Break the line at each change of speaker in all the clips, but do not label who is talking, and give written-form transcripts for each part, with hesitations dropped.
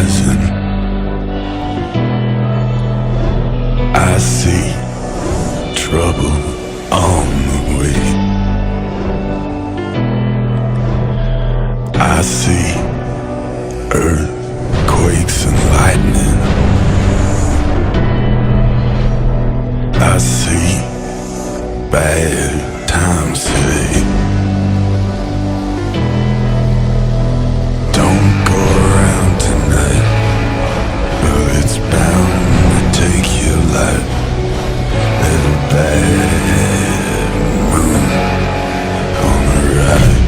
horizon. I see trouble on the way. I see earthquakes and lightning. I see bad times today. Don't go around tonight, well, it's bound to take your life. There's a bad moon on the right.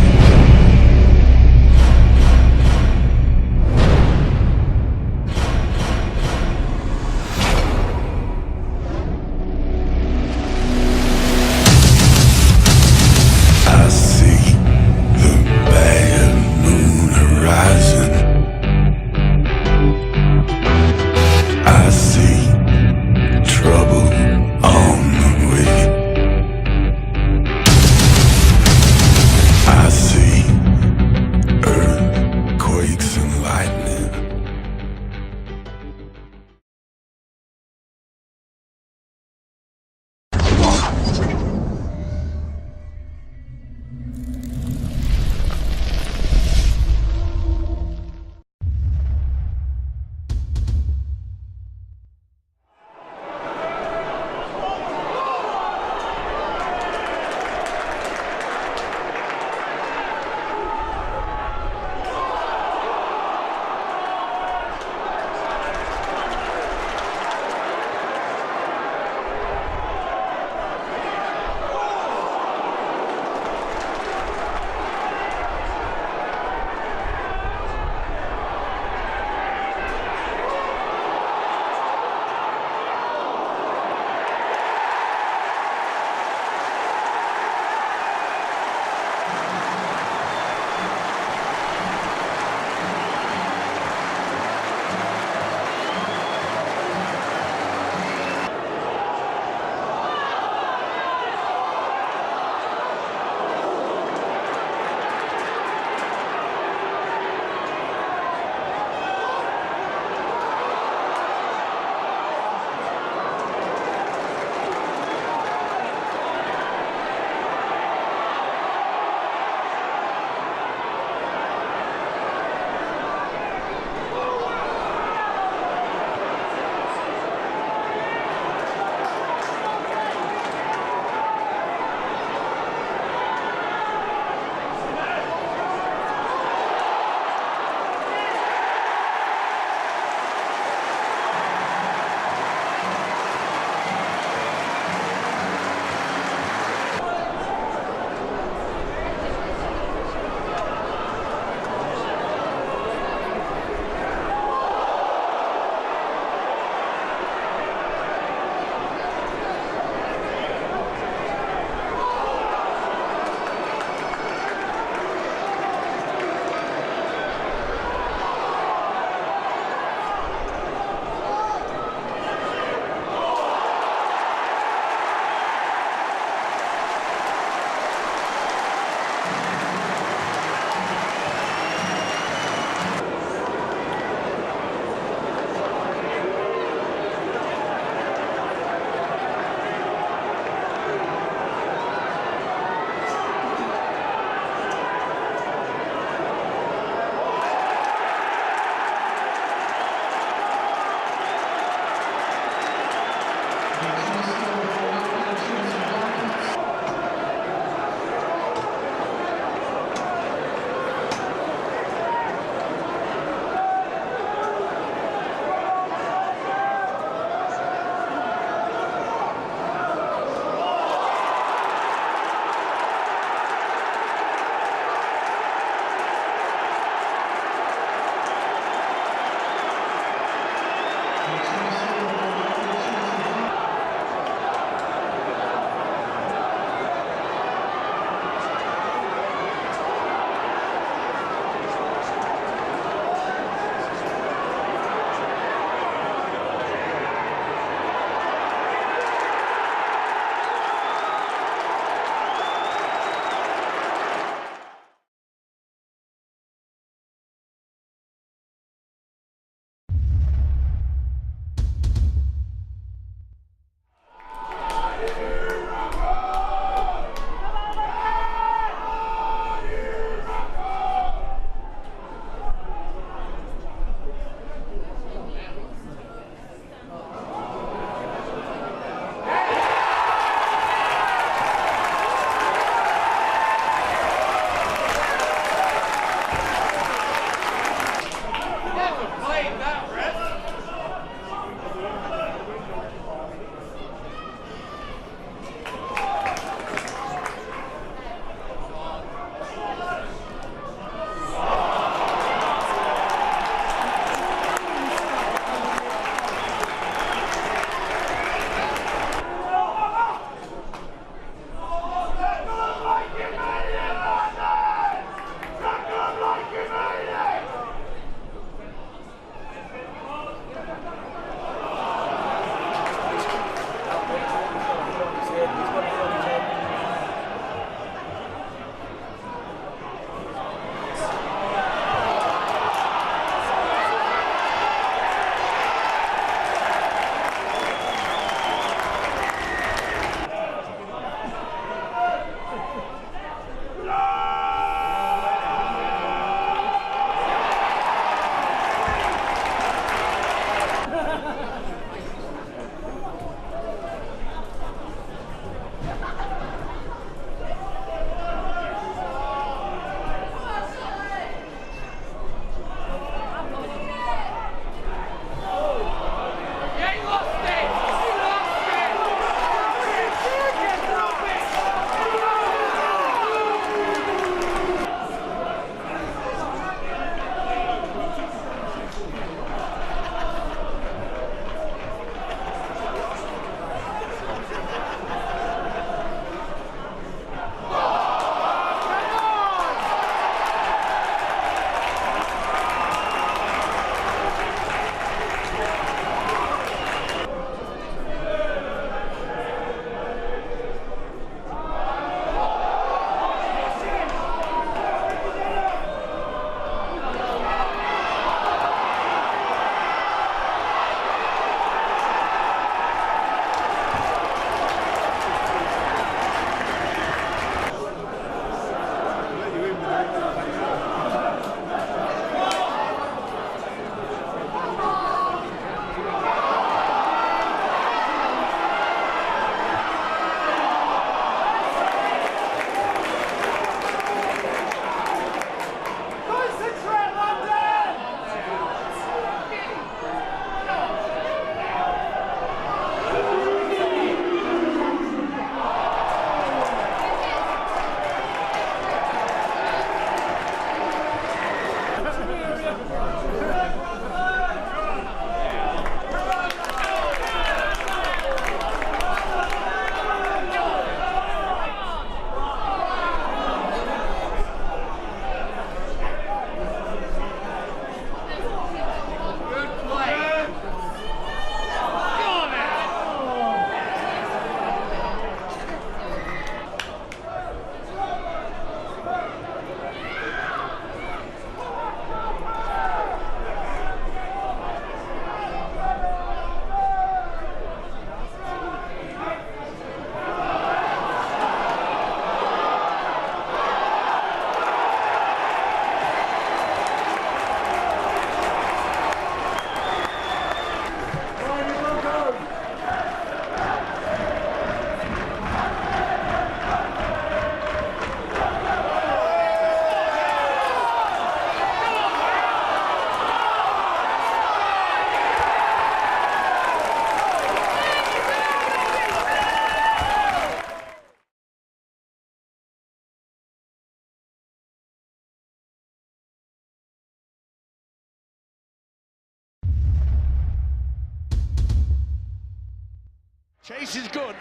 Chase is good.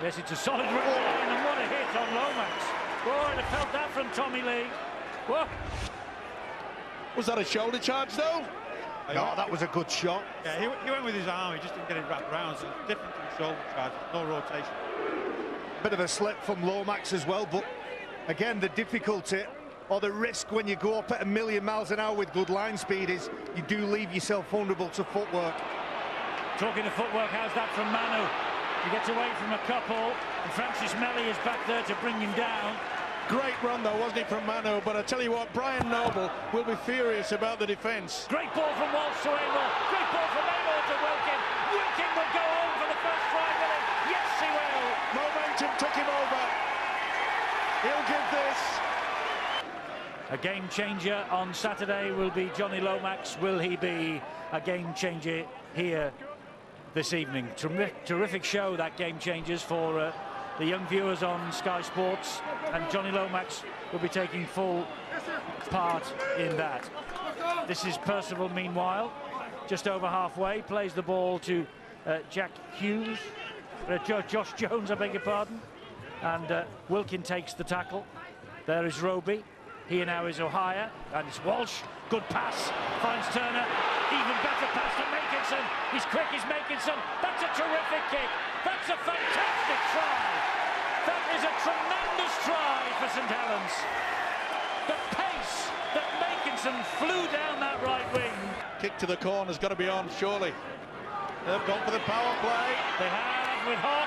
Yes, it's a solid line, and what a hit on Lomax. Oh, I'd have felt that from Tommy Lee. Whoa.
Was that a shoulder charge, though?
No, that was a good shot.
Yeah, he went with his arm, he just didn't get it wrapped around, so it's different to the shoulder charge, no rotation.
Bit of a slip from Lomax as well, but again, the difficulty or the risk when you go up at 1,000,000 miles an hour with good line speed is you do leave yourself vulnerable to footwork.
Talking of footwork, how's that from Manu? He gets away from a couple, and Francis Melly is back there to bring him down.
Great run, though, wasn't it, from Manu? But I tell you what, Brian Noble will be furious about the defence.
Great ball from Walsh to Amor. Great ball from Amor to Wilkin. Wilkin will go home for the first try, will he? Yes, he will.
Momentum took him over. He'll give this.
A game changer on Saturday will be Johnny Lomax. Will he be a game changer here this evening? Terrific show, that Game Changers, for the young viewers on Sky Sports, and Johnny Lomax will be taking full part in that. This is Percival, meanwhile, just over halfway, plays the ball to Jack Hughes, Josh Jones, I beg your pardon, and Wilkin takes the tackle. There is Roby. Here now is O'Hire, and it's Walsh. Good pass, finds Turner. Even better pass to Makinson. He's quick, he's Makinson. That's a terrific kick. That's a fantastic try. That is a tremendous try for St Helens. The pace that Makinson flew down that right wing.
Kick to the corner's got to be on, surely. They've gone for the power play.
They have with Hawk.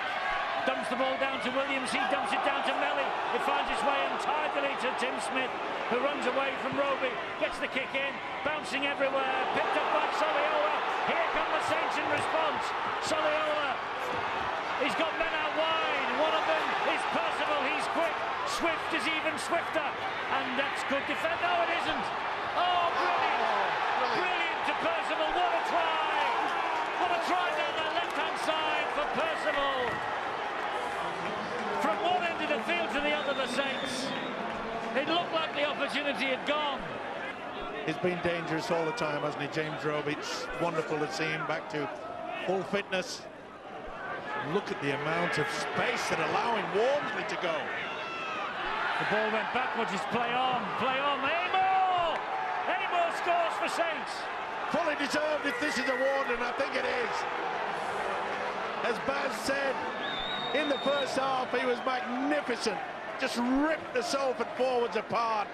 Dumps the ball down to Williams, he dumps it down to Melly. It finds its way entirely to Tim Smith, who runs away from Roby, gets the kick in, bouncing everywhere, picked up by Soliola. Here come the Saints in response. Soliola, he's got men out wide. One of them is Percival, he's quick. Swift is even swifter, and that's good defense. No, it isn't. Oh, brilliant. Brilliant to Percival, what a try. What a try down the left-hand side for Percival. From one end of the field to the other, the Saints. It looked like the opportunity had gone.
He's been dangerous all the time, hasn't he, James Roby? It's wonderful to see him back to full fitness. Look at the amount of space that allowing Walmsley to go.
The ball went backwards, it's play on, Amor! Amor scores for Saints.
Fully deserved if this is awarded, and I think it is. As Baz said, in the first half, he was magnificent. Just ripped the Salford forwards apart.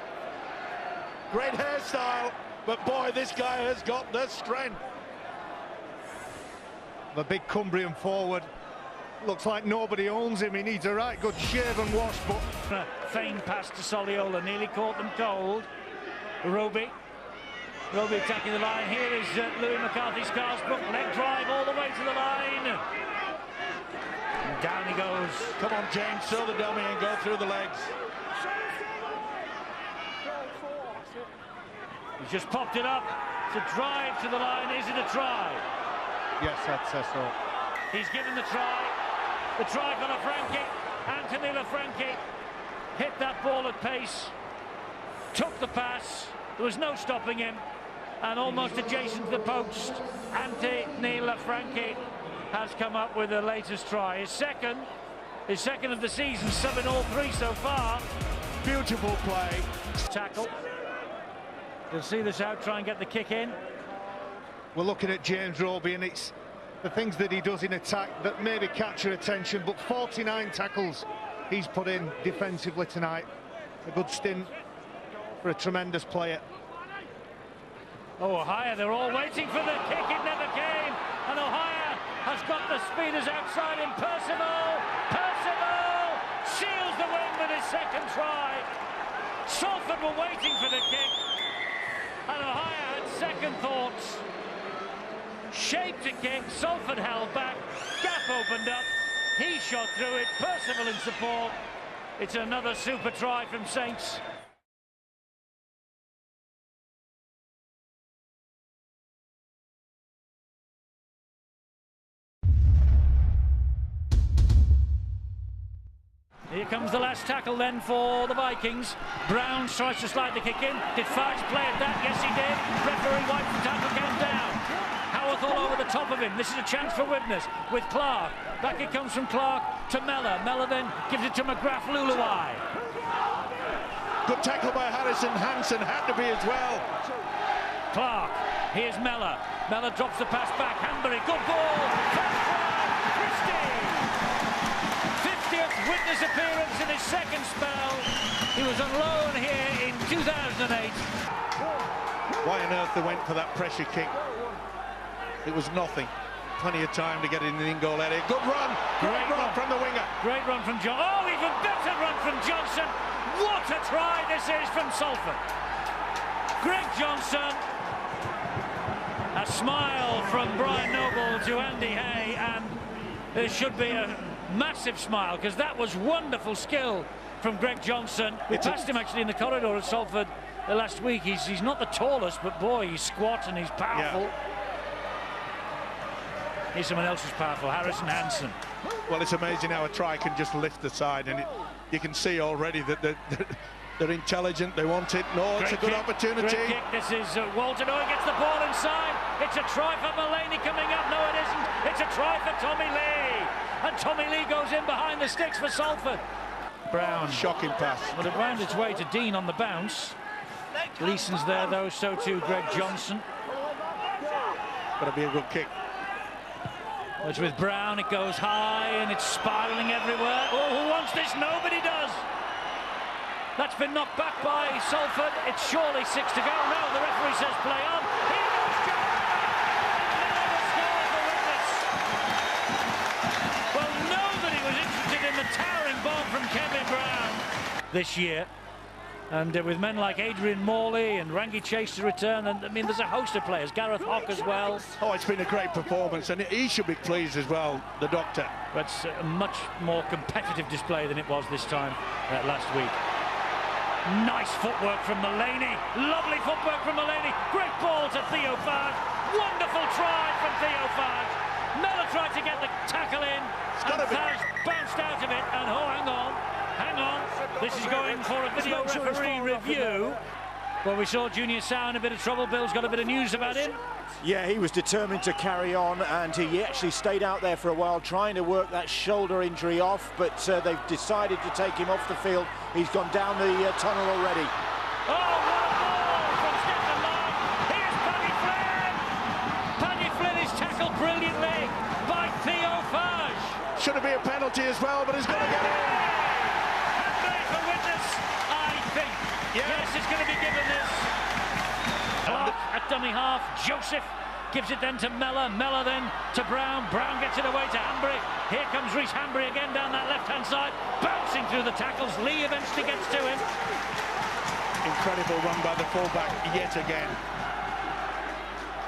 Great hairstyle, but boy, this guy has got the strength.
The big Cumbrian forward. Looks like nobody owns him. He needs a right good shave and wash, but...
A feigned pass to Soliola, nearly caught them cold. Roby attacking the line. Here is Louis McCarthy's Carsbrook. Leg drive all the way to the line. And down he goes.
Come on, James, throw the dummy and go through the legs.
He's just popped it up. It's a drive to the line. Is it a try?
Yes, that's so.
He's given the try. The try for Lafranchi. Anthony Lafranchi hit that ball at pace. Took the pass. There was no stopping him. And almost adjacent to the post, Anthony Lafranchi has come up with the latest try. His second of the season, subbing all three so far.
Beautiful play.
Tackle. You'll see this out, try and get the kick in.
We're looking at James Roby, and it's the things that he does in attack that maybe catch your attention, but 49 tackles he's put in defensively tonight. A good stint for a tremendous player.
Oh, O'Hire, they're all waiting for the kick, it never came, and O'Hire has got the speeders outside him. Percival seals the win with his second try. Salford were waiting for the kick, and O'Hire had second thoughts. Shaped a kick, Salford held back, gap opened up, he shot through it, Percival in support. It's another super try from Saints. Here comes the last tackle then for the Vikings. Brown tries to slide the kick in. Did Farge play at that? Yes, he did. Referee wipes the tackle count down. Howard both all over the top of him. This is a chance for Widnes with Clark. Back it comes from Clark to Mellor. Mellor then gives it to McGrath Luluai.
Good tackle by Harrison. Hansen had to be as well.
Clark, here's Mellor. Mellor drops the pass back. Hanbury, good ball. First try, Christie. 50th Widnes appearance in his second spell. He was on loan here in 2008.
Why on earth they went for that pressure kick? It was nothing. Plenty of time to get in the in-goal area. Good run. Great run from the winger.
Great run from John. Oh, even better run from Johnson. What a try this is from Salford. Greg Johnson. A smile from Brian Noble to Andy Hay, and there should be a massive smile because that was wonderful skill from Greg Johnson. We passed him actually in the corridor at Salford last week. He's not the tallest, but boy, he's squat and he's powerful.
Yeah.
Here's someone else who's powerful, Harrison Hansen.
Well, it's amazing how a try can just lift the side, and you can see already that they're intelligent, they want it. No, it's a good opportunity.
Great kick. This is Walton. Oh, he gets the ball inside. It's a try for Mulaney coming up. No, it isn't. It's a try for Tommy Lee. And Tommy Lee goes in behind the sticks for Salford. Brown.
Shocking pass.
Well, it wound its way to Dean on the bounce. Gleason's there, though. So too Greg Johnson.
Got to be a good kick.
It's with Brown. It goes high and it's spiralling everywhere. Oh, who wants this? Nobody does. That's been knocked back by Salford. It's surely 6 to go. No, the referee says play on. Here goes John. Another score for Widnes. Well, nobody was interested in the towering bomb from Kevin Brown this year. And with men like Adrian Morley and Rangi Chase to return, and I mean, there's a host of players, Gareth Hock as well.
Oh, it's been a great performance, and he should be pleased as well, the doctor.
But it's a much more competitive display than it was this time last week. Nice footwork from Mulaney. Lovely footwork from Mulaney. Great ball to Theo Fage. Wonderful try from Theo Fage. Mellor tried to get the tackle in, and Fage bounced out of it, and oh, hang on. This is going for a video referee review. Well, we saw Junior Sow in a bit of trouble. Bill's got a bit of news about him.
Yeah, he was determined to carry on, and he actually stayed out there for a while trying to work that shoulder injury off, but they've decided to take him off the field. He's gone down the tunnel already.
Oh, what a ball from Stephen Long. Here's Paddy Flynn. Paddy Flynn is tackled brilliantly by Theo Fage.
Should it be a penalty as well, but he's going to get in.
For Widnes, I think. Yes, it's going to be given this. Clark at dummy half. Joseph gives it then to Mellor. Mellor then to Brown. Brown gets it away to Hanbury. Here comes Rhys Hanbury again down that left-hand side, bouncing through the tackles. Lee eventually gets to him.
Incredible run by the fullback yet again.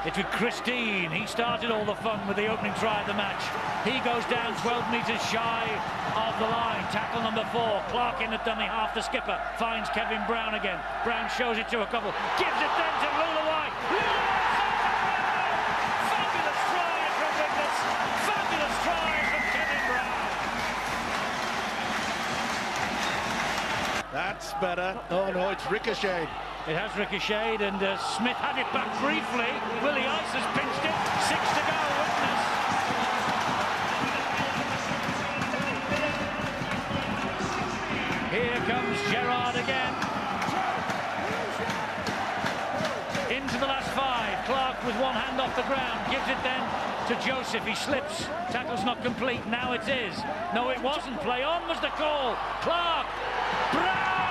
It's with Christine. He started all the fun with the opening try of the match. He goes down 12 metres shy of the line. Tackle number 4. Clark in at dummy half. The skipper finds Kevin Brown again. Brown shows it to a couple. Gives it then to Luluai. Fabulous try from Widnes. Fabulous try from Kevin Brown.
That's better. Oh no, it's ricocheted.
It has ricocheted, and Smith had it back briefly. Willie Ice has pinched it. 6 to go, Widnes. Here comes Gerrard again. Into the last 5. Clark with one hand off the ground. Gives it then to Joseph. He slips. Tackle's not complete. Now it is. No, it wasn't. Play on was the call. Clark. Brown.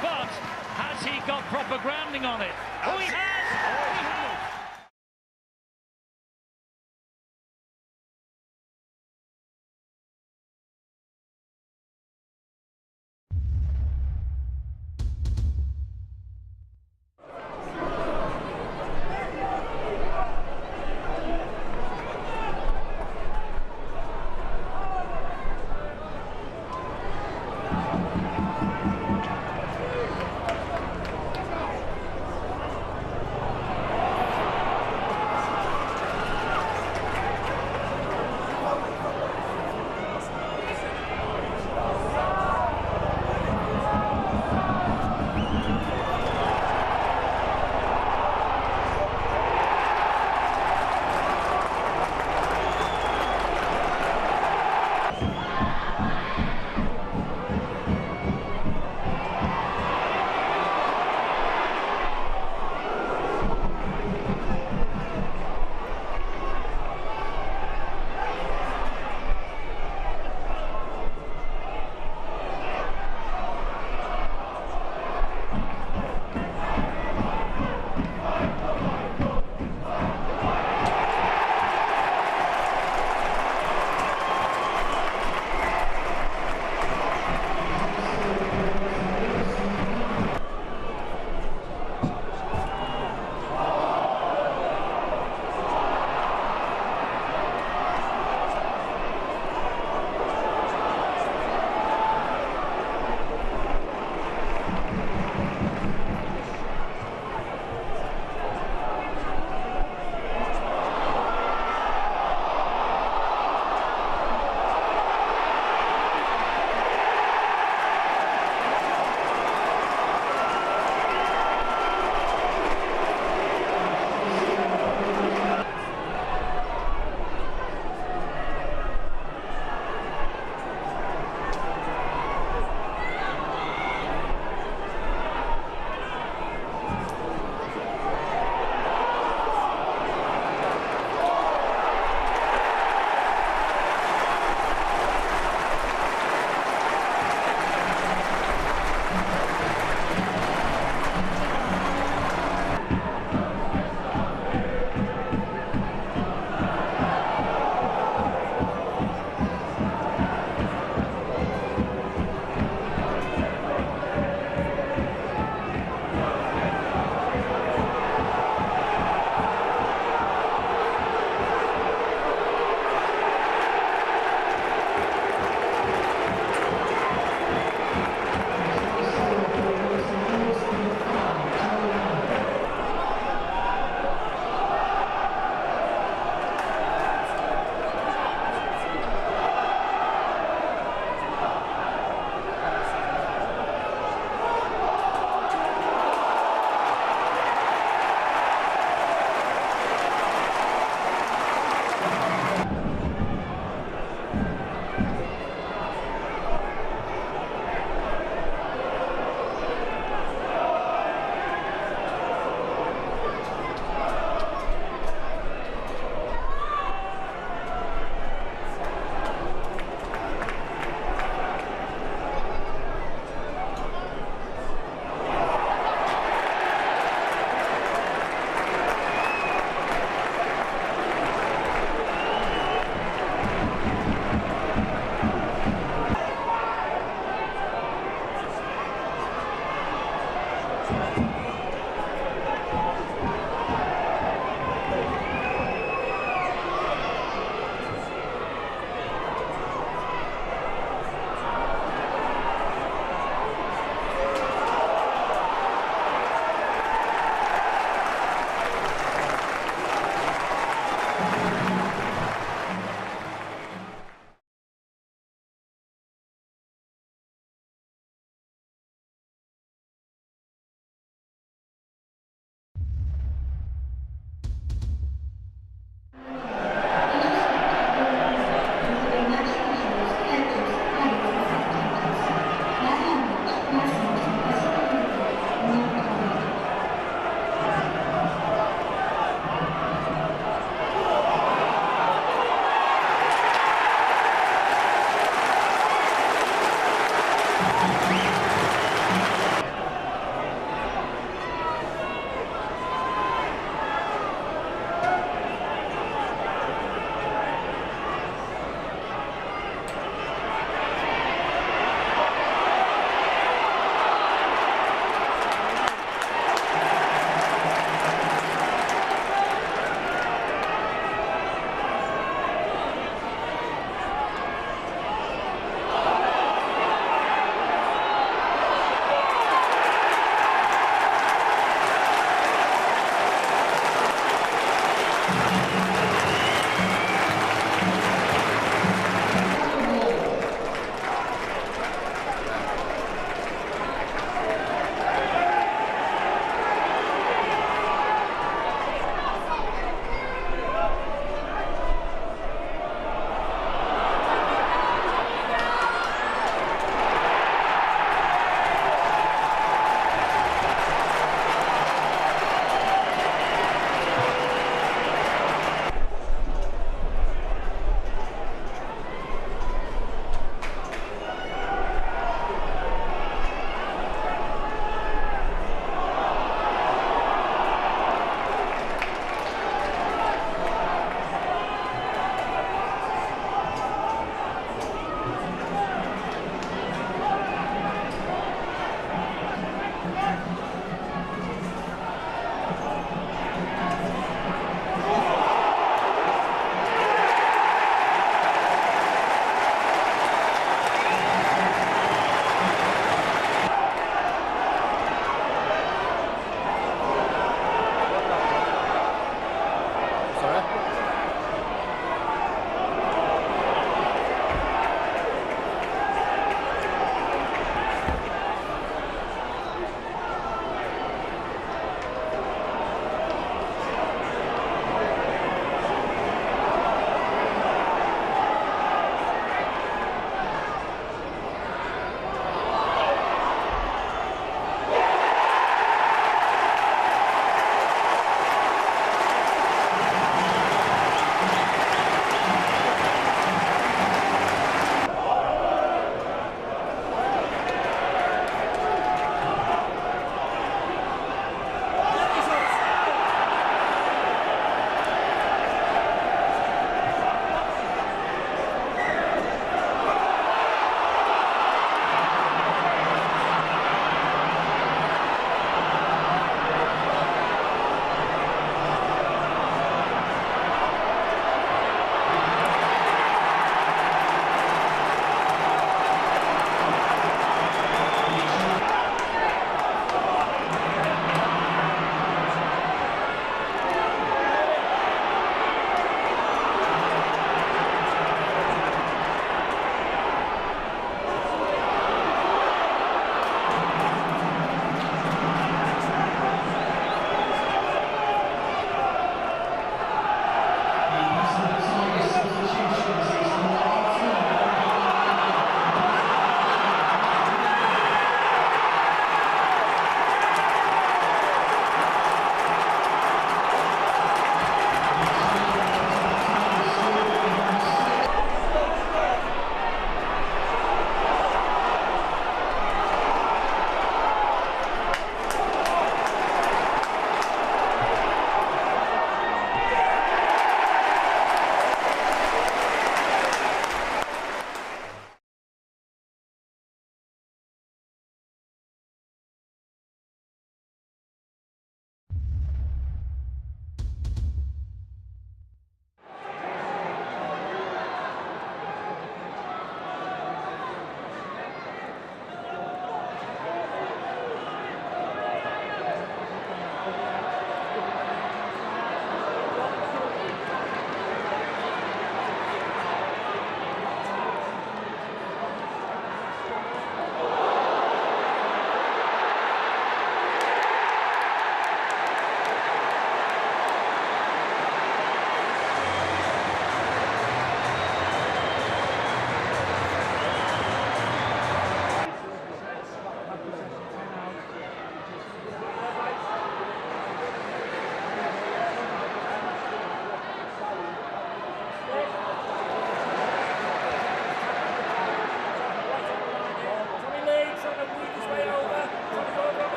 But has he got proper grounding on it? Oh, he has! Oh, he has!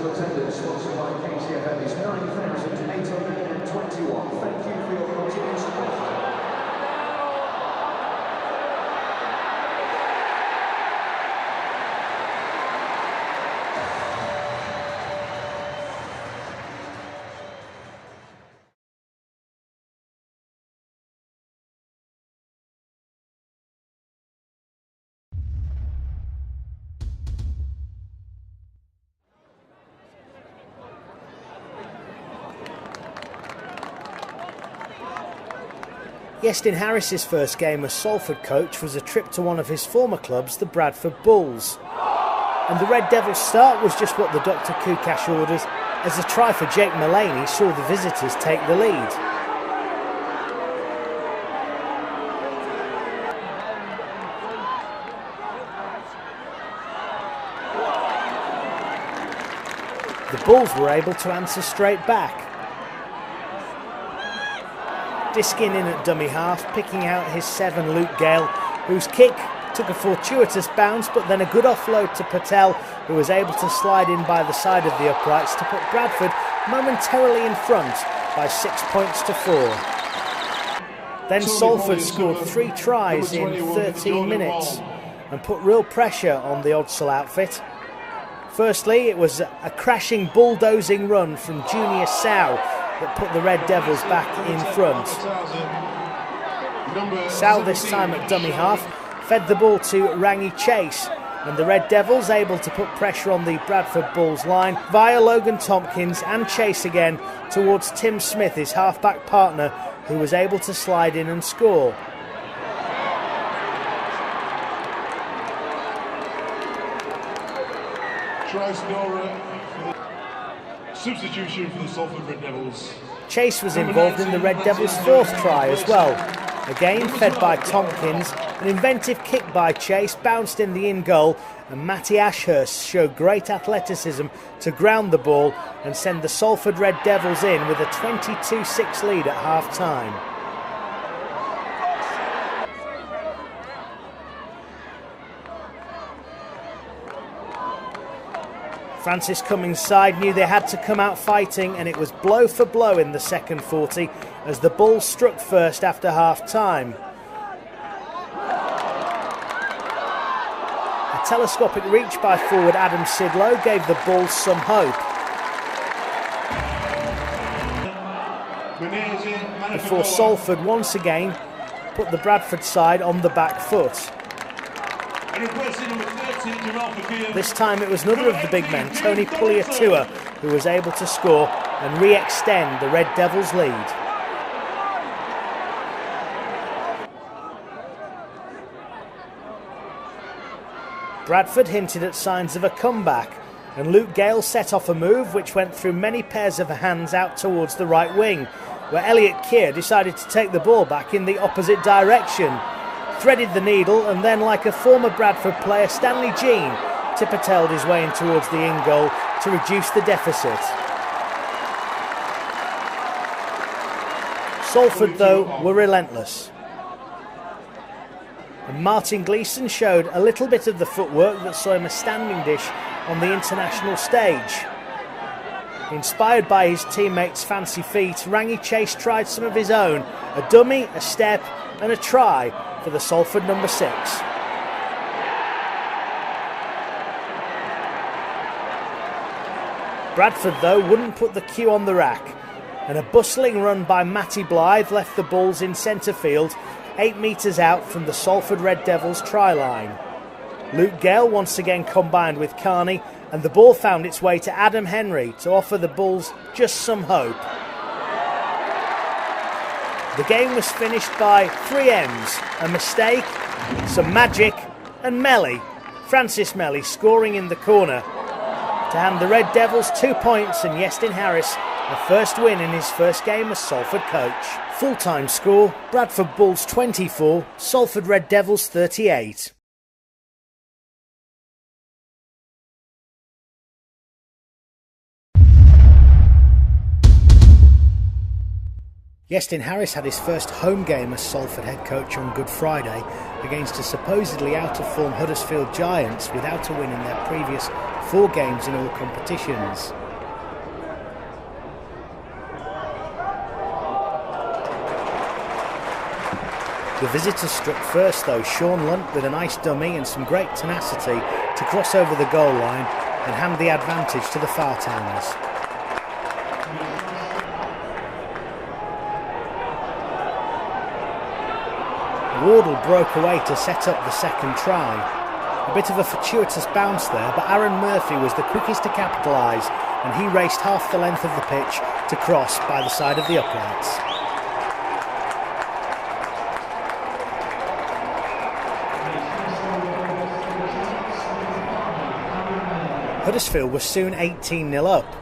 total attendance sponsored by KCFM is 9,821. Thank you for your continued support.
Iestyn Harris's first game as Salford coach was a trip to one of his former clubs, the Bradford Bulls. And the Red Devils' start was just what the Dr. Kukash orders, as a try for Jake Mullaney saw the visitors take the lead. The Bulls were able to answer straight back. Diskin in at dummy half, picking out his 7 Luke Gale, whose kick took a fortuitous bounce, but then a good offload to Patel, who was able to slide in by the side of the uprights to put Bradford momentarily in front by 6 points to 4. Then Salford scored 3 tries in 13 minutes and put real pressure on the Odsal outfit. Firstly, it was a crashing, bulldozing run from Junior Sow that put the Red Devils back in front. Sow, this time at dummy half, fed the ball to Rangi Chase, and the Red Devils able to put pressure on the Bradford Bulls line via Logan Tompkins and Chase again towards Tim Smith, his half-back partner, who was able to slide in and score.
Try scorer. Substitution for the Salford Red Devils.
Chase was involved in the Red Devils' 4th try as well. Again fed by Tompkins, an inventive kick by Chase bounced in the in-goal, and Matty Ashurst showed great athleticism to ground the ball and send the Salford Red Devils in with a 22-6 lead at half-time. Francis Cummings' side knew they had to come out fighting, and it was blow for blow in the second 40 as the Bulls struck first after half-time. A telescopic reach by forward Adam Sidlow gave the Bulls some hope. Before Salford once again put the Bradford side on the back foot. This time it was another of the big men, Tony Puliatua, who was able to score and re-extend the Red Devils' lead. Bradford hinted at signs of a comeback, and Luke Gale set off a move which went through many pairs of hands out towards the right wing, where Elliot Keir decided to take the ball back in the opposite direction. Threaded the needle, and then, like a former Bradford player, Stanley Jean tiptoed his way in towards the in-goal to reduce the deficit. Salford, though, were relentless. And Martin Gleeson showed a little bit of the footwork that saw him a standing dish on the international stage. Inspired by his teammates' fancy feet, Rangi Chase tried some of his own, a dummy, a step and a try for the Salford number 6. Bradford, though, wouldn't put the cue on the rack, and a bustling run by Matty Blythe left the Bulls in centre field, 8 metres out from the Salford Red Devils try line. Luke Gale once again combined with Carney, and the ball found its way to Adam Henry to offer the Bulls just some hope. The game was finished by 3 M's, a mistake, some magic, and Melly, Francis Melly, scoring in the corner to hand the Red Devils 2 points and Iestyn Harris a first win in his first game as Salford coach. Full-time score, Bradford Bulls 24, Salford Red Devils 38. Iestyn Harris had his first home game as Salford head coach on Good Friday against a supposedly out-of-form Huddersfield Giants without a win in their previous 4 games in all competitions. The visitors struck first though, Sean Lunt with a nice dummy and some great tenacity to cross over the goal line and hand the advantage to the Fartowns. Wardle broke away to set up the second try. A bit of a fortuitous bounce there, but Aaron Murphy was the quickest to capitalise and he raced half the length of the pitch to cross by the side of the uprights. Huddersfield was soon 18-0 up.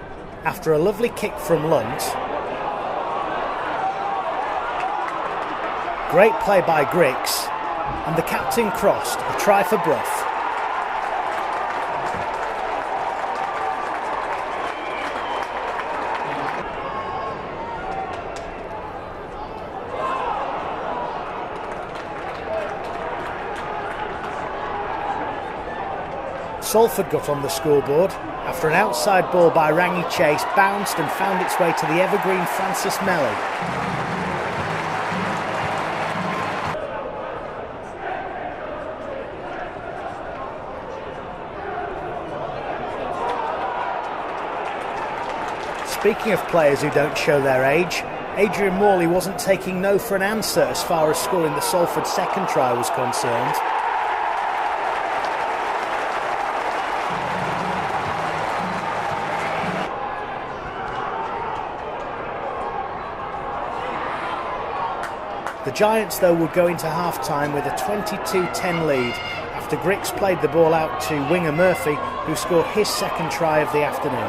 After a lovely kick from Lunt, great play by Griggs, and the captain crossed, a try for Brough. Salford got on the scoreboard after an outside ball by Rangi Chase bounced and found its way to the evergreen Francis Melly. Speaking of players who don't show their age, Adrian Morley wasn't taking no for an answer as far as scoring the Salford second try was concerned. The Giants, though, would go into half-time with a 22-10 lead after Griggs played the ball out to winger Murphy, who scored his second try of the afternoon.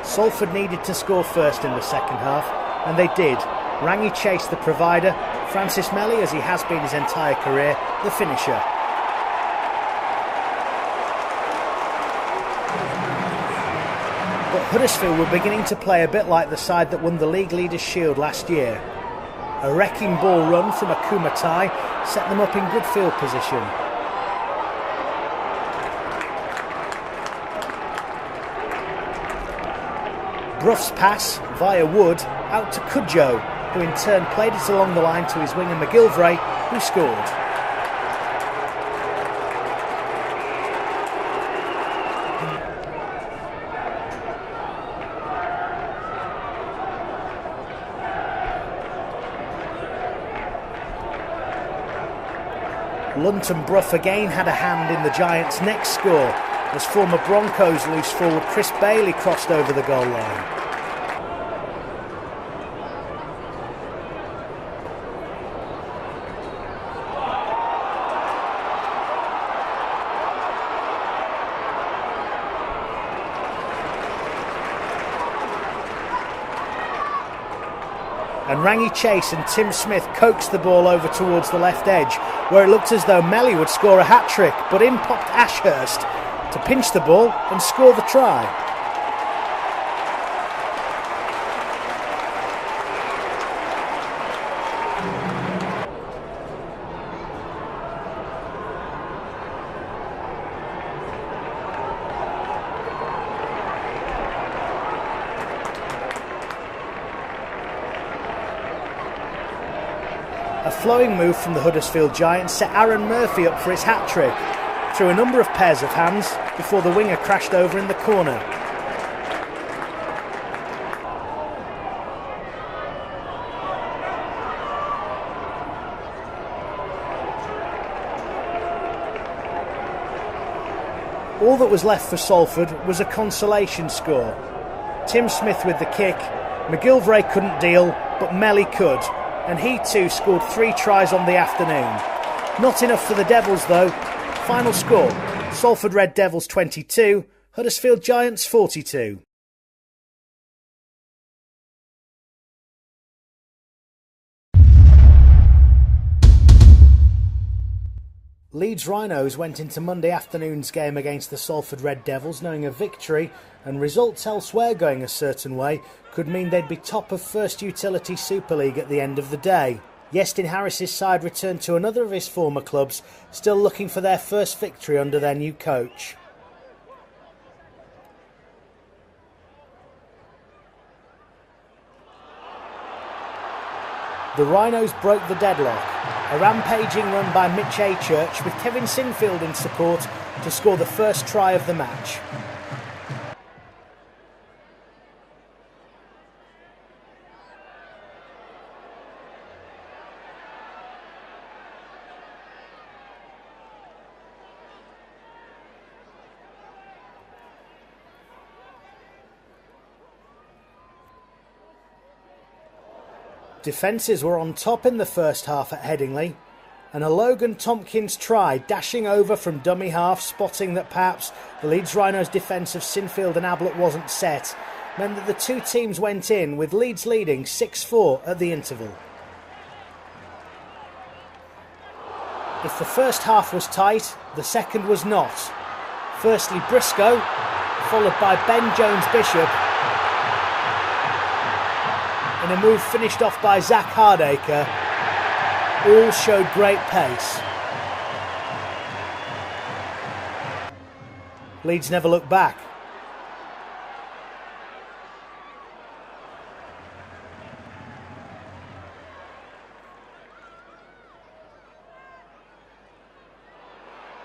Salford needed to score first in the second half, and they did. Rangi Chase, the provider, Francis Melly, as he has been his entire career, the finisher. But Huddersfield were beginning to play a bit like the side that won the League Leaders' Shield last year. A wrecking ball run from Akuma Tai set them up in good field position. Brough's pass, via Wood, out to Cudjoe, who in turn played it along the line to his winger McGilvray, who scored. Lunt and Brough again had a hand in the Giants' next score, as former Broncos loose forward Chris Bailey crossed over the goal line. And Rangi Chase and Tim Smith coaxed the ball over towards the left edge, where it looked as though Melly would score a hat-trick, but in popped Ashurst to pinch the ball and score the try. A flowing move from the Huddersfield Giants set Aaron Murphy up for his hat-trick, through a number of pairs of hands before the winger crashed over in the corner. All that was left for Salford was a consolation score. Tim Smith with the kick, McGilvray couldn't deal, but Melly could, and he too scored 3 tries on the afternoon. Not enough for the Devils though. Final score, Salford Red Devils 22, Huddersfield Giants 42. Leeds Rhinos went into Monday afternoon's game against the Salford Red Devils knowing a victory and results elsewhere going a certain way could mean they'd be top of First Utility Super League at the end of the day. Iestyn Harris's side returned to another of his former clubs, still looking for their first victory under their new coach. The Rhinos broke the deadlock. A rampaging run by Mitch Achurch with Kevin Sinfield in support to score the first try of the match. Defences were on top in the first half at Headingley, and a Logan Tompkins try dashing over from dummy half, spotting that perhaps the Leeds Rhinos' defence of Sinfield and Ablett wasn't set, meant that the two teams went in with Leeds leading 6-4 at the interval. If the first half was tight, the second was not. Firstly Briscoe, followed by Ben Jones-Bishop, in a move finished off by Zach Hardacre, all showed great pace. Leeds never looked back.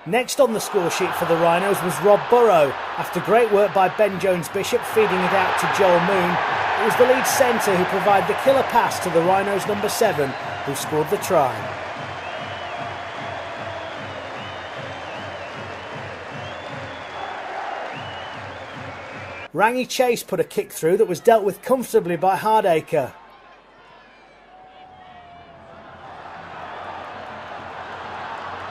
Next on the score sheet for the Rhinos was Rob Burrow. After great work by Ben Jones-Bishop feeding it out to Joel Moon, it was the Leeds centre who provided the killer pass to the Rhinos' number 7, who scored the try. Rangi Chase put a kick through that was dealt with comfortably by Hardacre.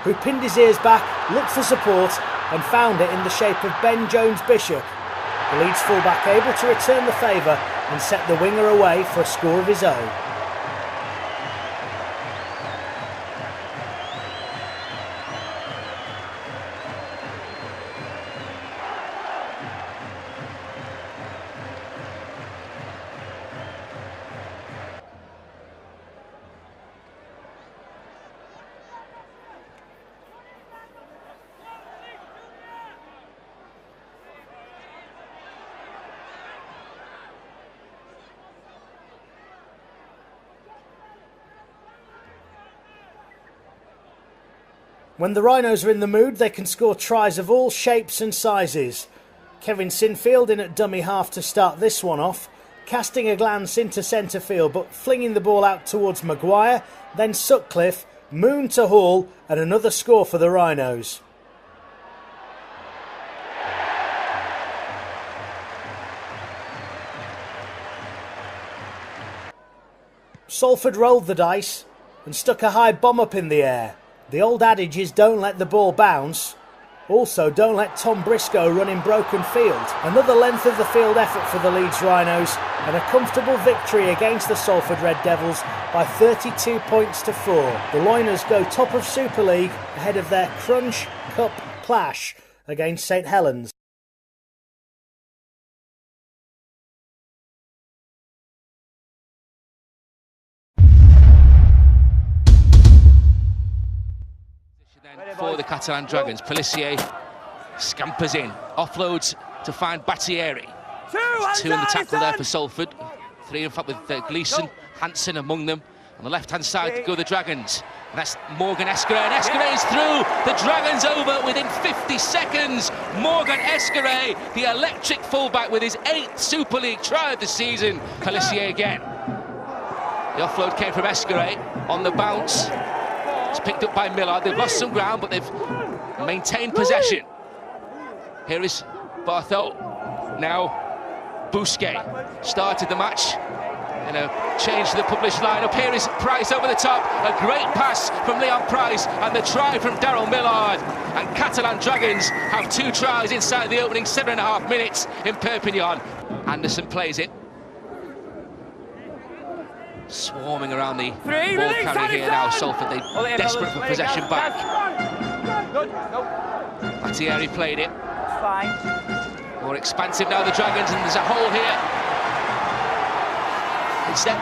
Who pinned his ears back, looked for support and found it in the shape of Ben Jones-Bishop. The Leeds fullback able to return the favour and set the winger away for a score of his own. When the Rhinos are in the mood, they can score tries of all shapes and sizes. Kevin Sinfield in at dummy half to start this one off, casting a glance into centre field but flinging the ball out towards Maguire, then Sutcliffe, Moon to Hall and another score for the Rhinos. Salford rolled the dice and stuck a high bomb up in the air. The old adage is don't let the ball bounce. Also, don't let Tom Briscoe run in broken field. Another length of the field effort for the Leeds Rhinos and a comfortable victory against the Salford Red Devils by 32 points to 4. The Loiners go top of Super League ahead of their Crunch Cup clash against St Helens.
For the Catalan Dragons, Pelissier scampers in, offloads to find Battieri. There's two in the tackle there for Salford, three in fact with Gleeson, Hansen among them. On the left-hand side go the Dragons, and that's Morgan Escaré, and Escaré is through, the Dragons over within 50 seconds. Morgan Escaré, the electric fullback with his 8th Super League try of the season. Pelissier again. The offload came from Escaré on the bounce. It's picked up by Millard. They've lost some ground, but they've maintained possession. Here is Bartho. Now Bousquet started the match in a change to the published lineup. Here is Price over the top. A great pass from Leon Price and the try from Daryl Millard. And Catalan Dragons have 2 tries inside the opening 7.5 minutes in Perpignan. Anderson plays it. Swarming around the ball carrier here now, Salford. They're desperate for possession back.
Good. No.
Battieri played it.
It's fine.
More expansive now, the Dragons, and there's a hole here. Instead,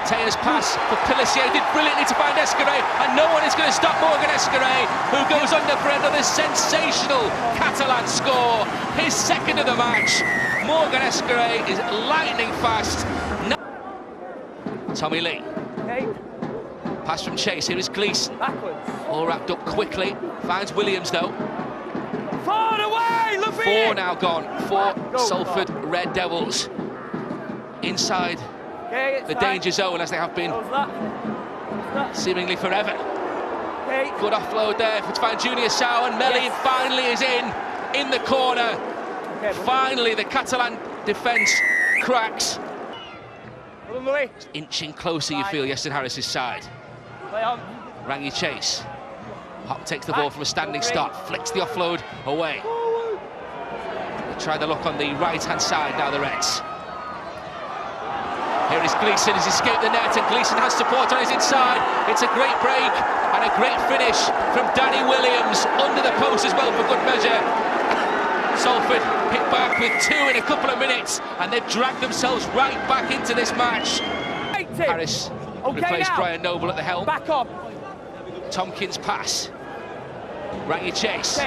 Tea's pass for Pelissier did brilliantly to find Escaré, and no one is going to stop Morgan Escaré, who goes under for another sensational Catalan score. His second of the match. Morgan Escaré is lightning fast. Tommy Lee.
Okay.
Pass from Chase, here is Gleeson.
Backwards.
All wrapped up quickly, finds Williams though.
Far away, look.
4 now gone for Salford Red Devils. Inside the danger zone, as they have been seemingly forever. Good offload there to find Junior Sau, and Melli finally is in the corner. Finally the Catalan defence cracks. Inching closer, you feel, Iestyn Harris's side. Rangi Chase. Hop takes the ball from a standing start, flicks the offload away. They try the look on the right-hand side now, the Reds. Here is Gleeson, he's escaped the net, and Gleeson has support on his inside. It's a great break and a great finish from Danny Williams, under the post as well for good measure. Salford hit back with 2 in a couple of minutes, and they've dragged themselves right back into this match. Harris replaced Brian Noble at the helm.
Back up.
Tompkins pass. Rangi Chase.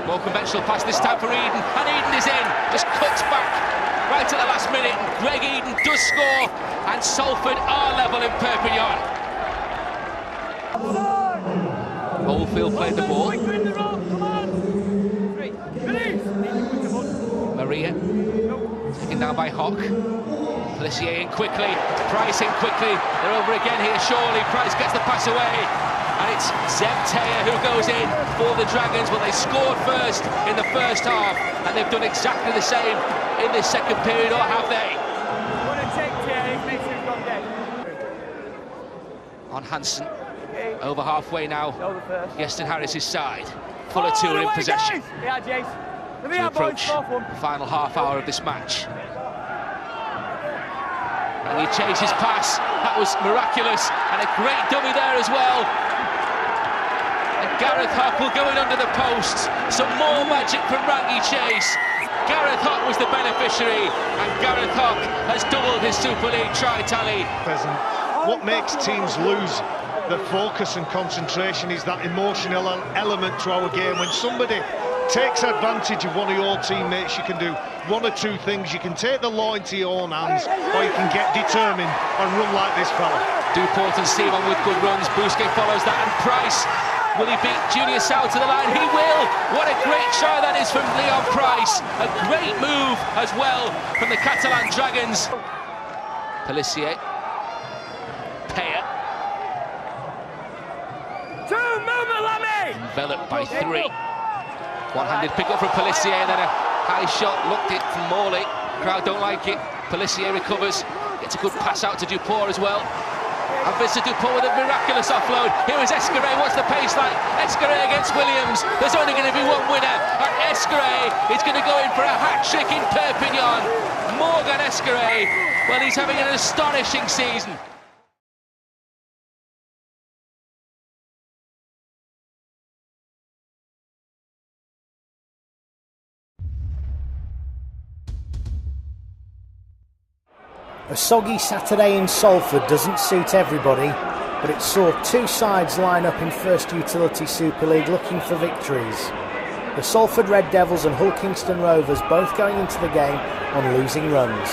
More conventional pass this time for Eden, and Eden is in. Just cuts back right at the last minute. Greg Eden does score, and Salford are level in Perpignan. Oldfield played the ball. Maria taken down by Hock. Pelissier in quickly, Price in quickly. They're over again here, surely. Price gets the pass away, and it's Zeb Tea who goes in for the Dragons. But they scored first in the first half, and they've done exactly the same in this second period, or have they? On Hansen, over halfway now. Iestyn Harris's side. Fuller 2 in possession. To approach the final half hour of this match. And he chased his pass. That was miraculous, and a great dummy there as well. And Gareth Hock will go in under the post. Some more magic from Rangi Chase. Gareth Hock was the beneficiary, and Gareth Hock has doubled his Super League try tally.
What makes teams lose their focus and concentration is that emotional element to our game. When somebody takes advantage of one of your teammates, you can do one or two things. You can take the law into your own hands, or you can get determined and run like this fella.
Duport and Simon with good runs. Bousquet follows that, and Price, will he beat Junior Sau to the line? He will! What a great try that is from Leon Price. A great move as well from the Catalan Dragons. Pelissier. Tea. Enveloped by 3. One-handed pick up from Pelissier, and then a high shot looked it from Morley. Crowd don't like it. Pelissier recovers, gets a good pass out to Duport as well. And Vincent Duport with a miraculous offload. Here is Escaré, what's the pace like? Escaré against Williams. There's only going to be one winner, and Escaré is going to go in for a hat-trick in Perpignan. Morgan Escaré, well, he's having an astonishing season.
A soggy Saturday in Salford doesn't suit everybody, but it saw 2 sides line up in First Utility Super League looking for victories. The Salford Red Devils and Hull Kingston Rovers both going into the game on losing runs.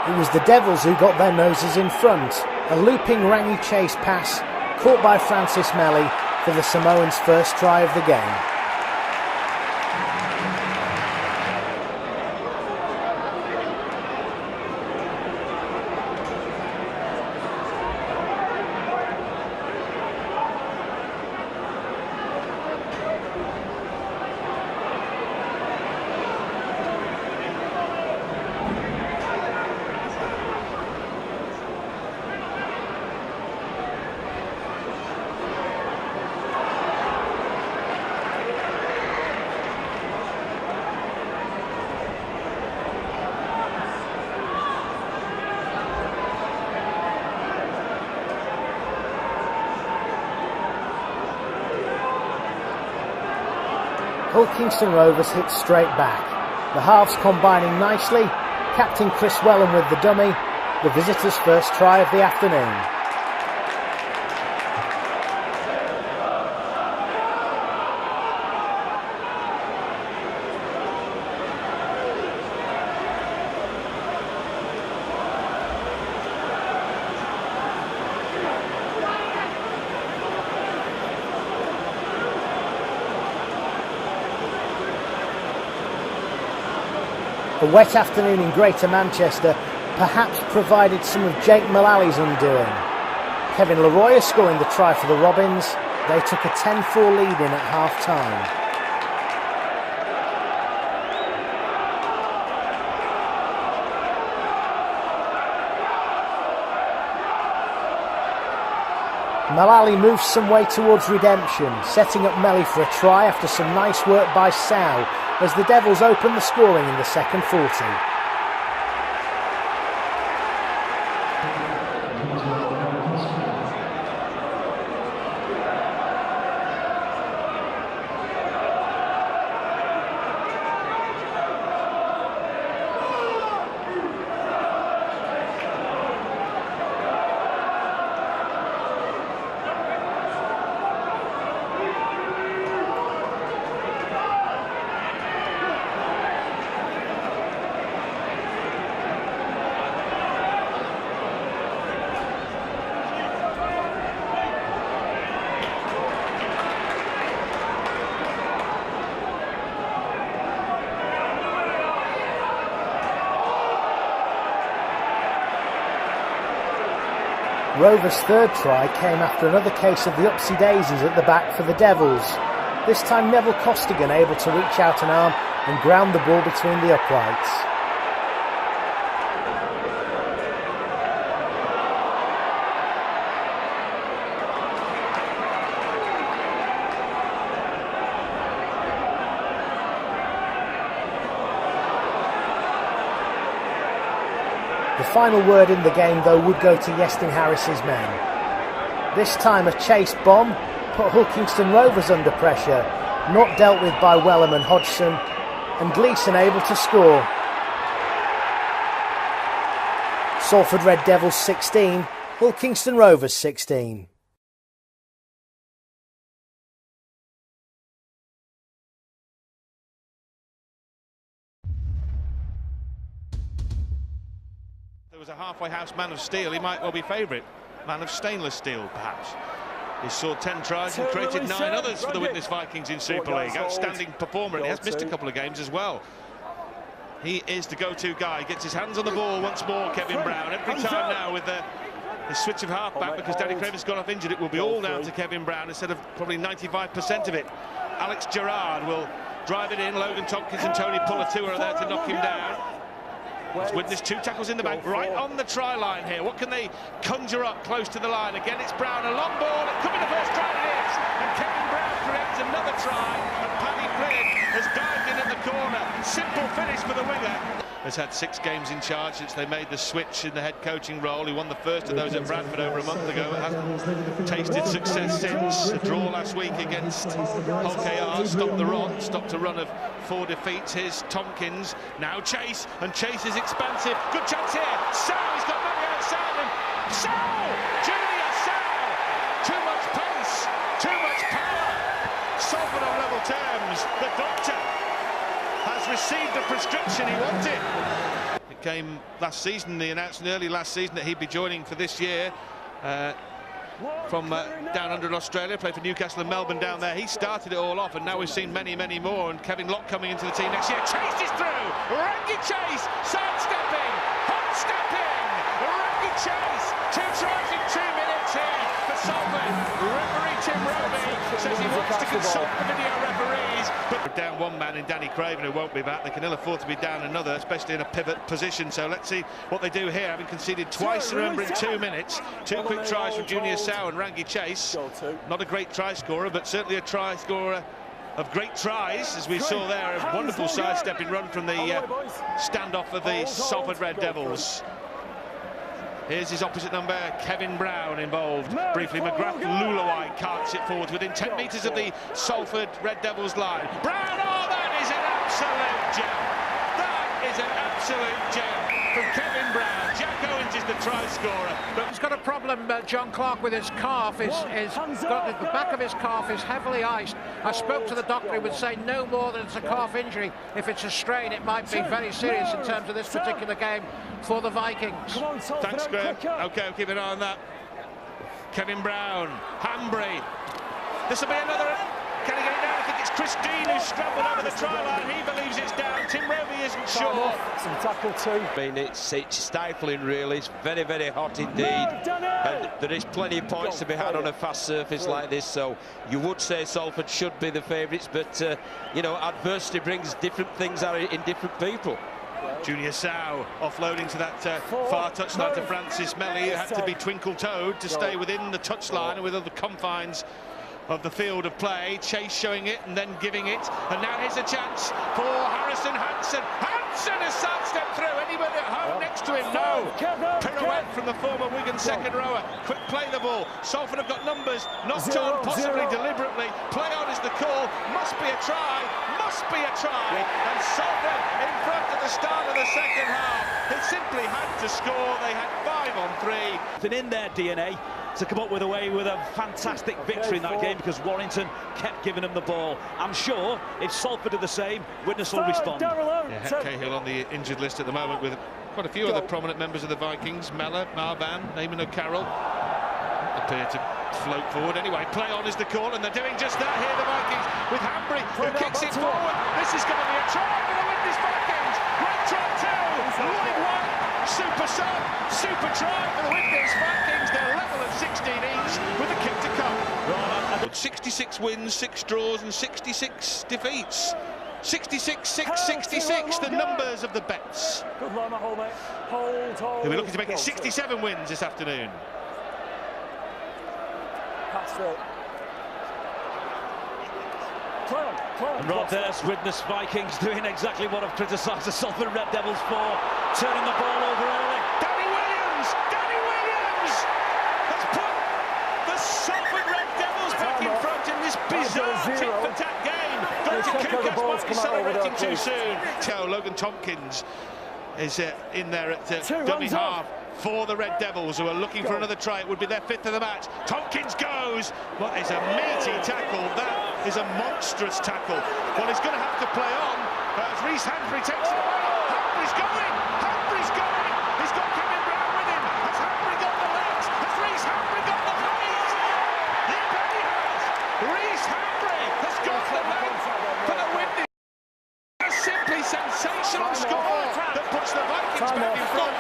It was the Devils who got their noses in front. A looping Rangi Chase pass caught by Francis Melli for the Samoans' first try of the game. Hull Kingston Rovers hit straight back. The halves combining nicely. Captain Chris Wellham with the dummy. The visitors' first try of the afternoon. A wet afternoon in Greater Manchester perhaps provided some of Jake Mullally's undoing. Kevin Leroy scoring the try for the Robins. They took a 10-4 lead in at half-time. Mullally moves some way towards redemption, setting up Melly for a try after some nice work by Sow as the Devils open the scoring in the second 40. Rovers' third try came after another case of the upsy daisies at the back for the Devils. This time Neville Costigan able to reach out an arm and ground the ball between the uprights. The final word in the game, though, would go to Iestyn Harris's men. This time a chase bomb put Hull Kingston Rovers under pressure, not dealt with by Wellham and Hodgson, and Gleeson able to score. Salford Red Devils 16, Hull Kingston Rovers 16.
There was a halfway house man of steel, he might well be favourite. Man of stainless steel, perhaps. He saw 10 tries and created 9 others for the Widnes Vikings in Super League. Outstanding performer, and he has missed a couple of games as well. He is the go-to guy. Gets his hands on the ball once more, Kevin Brown. Every time now with the switch of half-back, because Danny Craven's gone off injured, it will be all down to Kevin Brown instead of probably 95% of it. Alex Gerrard will drive it in. Logan Tompkins and Tony Pullatua are there to knock him down. It's Widnes 2 tackles in the back, right on the try line here. What can they conjure up close to the line? Again, it's Brown, a long ball. It could be the first try, it is. And Kevin Brown creates another try. And Paddy Flynn has dived in at the corner. Simple finish for the winger. Has had 6 games in charge since they made the switch in the head coaching role. He won the first of those at Bradford over a month ago. Hasn't tasted success since. A draw last week against Hull KR. Stopped a run of 4 defeats. Here's Tompkins. Now Chase. And Chase is expansive. Good chance here. Sow, he's got money outside him. Sow! Junior Sow! Too much pace. Too much power. Salford on level terms. The doctor has received the prescription he wanted. It came last season, he announced early last season that he'd be joining for this year from down under in Australia, played for Newcastle and Melbourne down there. He started it all off, and now we've seen many, many more, and Kevin Locke coming into the team next year. Chase is through! Rangi Chase, sidestepping, hot stepping! Rangi Chase, 2 tries in 2 minutes here for Salford. Referee Tim Roby says he wants to consult the video referees, but down one man in Danny Craven, who won't be back. They can ill afford to be down another, especially in a pivot position. So let's see what they do here, having conceded twice, remember, in 2 minutes. 2 quick tries from Junior Sow and Rangi Chase. Not a great try scorer, but certainly a try scorer of great tries, as we saw there. A wonderful sidestepping run from the standoff of the Salford Red Devils. Here's his opposite number, Kevin Brown, involved. Briefly, McGrath Lulawai carts it forward within 10 metres of the Salford Red Devils line. Brown, oh, that is an absolute gem. That is an absolute gem from Kevin Brown. Jack Owens is the try scorer.
But he's got a problem, John Clark, with his calf. The back of his calf is heavily iced. I spoke to the doctor, he would say no more than it's a calf injury. If it's a strain, it might be very serious in terms of this particular game for the Vikings.
Thanks, Graham. OK, we'll keep an eye on that. Kevin Brown, Hanbury. This will be another. Can he get it down? I think it's Chris Dean who's scrambled over the try line. He believes it's down. Tim Roby isn't sure.
Some tackle too.
I mean, it's stifling, really. It's very, very hot indeed. And there is plenty of points to be had on a fast surface like this. So you would say Salford should be the favourites, but you know, adversity brings different things out in different people.
Junior Sow offloading to that far touchline to Francis Melly. It had to be twinkle-toed to stay within the touchline and within the confines of the field of play. Chase showing it and then giving it, and now here's a chance for Harrison Hansen. Hansen has sidestepped through. Anybody at home next to him? No. Pirouette from the former Wigan second rower. Quick play the ball. Salford have got numbers knocked on, possibly deliberately. Play on is the call. Must be a try. Must be a try. And Salford in front at the start of the second half. They simply had to score. They had 5 on 3.
And in their DNA to come up with a fantastic victory in that game, because Warrington kept giving them the ball. I'm sure if Salford are the same, Widnes will respond.
Yeah, Cahill on the injured list at the moment with quite a few other prominent members of the Vikings. Mellor, Marban, Naaman O'Carroll appear to float forward. Anyway, play on is the call, and they're doing just that here, the Vikings, with Hanbury, who kicks it forward. This is going to be a try for the Widnes Vikings. Great try too. Lloyd White, super sub, super try for the Widnes Vikings. They're level at 16 each with a kick to come. 66 wins, 6 draws and 66 defeats. 66, 6, 66, the numbers of the bets.
Good run, hold it. Hold.
They'll be looking to make it 67 wins this afternoon.
Pass through.
And Rod, there's Widnes Vikings doing exactly what I've criticised the Salford Red Devils for, turning the ball over early.
Danny Williams has put the Salford Red Devils back in front in this bizarre tit-for-tat game. Dr. Kukas might be celebrating too soon. Logan Tompkins is in there at dummy half for the Red Devils, who are looking for another try. It would be their 5th of the match. Tompkins goes. What is a meaty tackle. That is a monstrous tackle. Well, he's going to have to play on as Reece Hanbury takes it away. Hanbury's going. He's got Kevin Brown with him. Has Hanbury got the legs? Has Reece Hanbury got the legs? He really has. Reece Hanbury has got the legs for the Widnes. A simply sensational score that puts the Vikings back in front.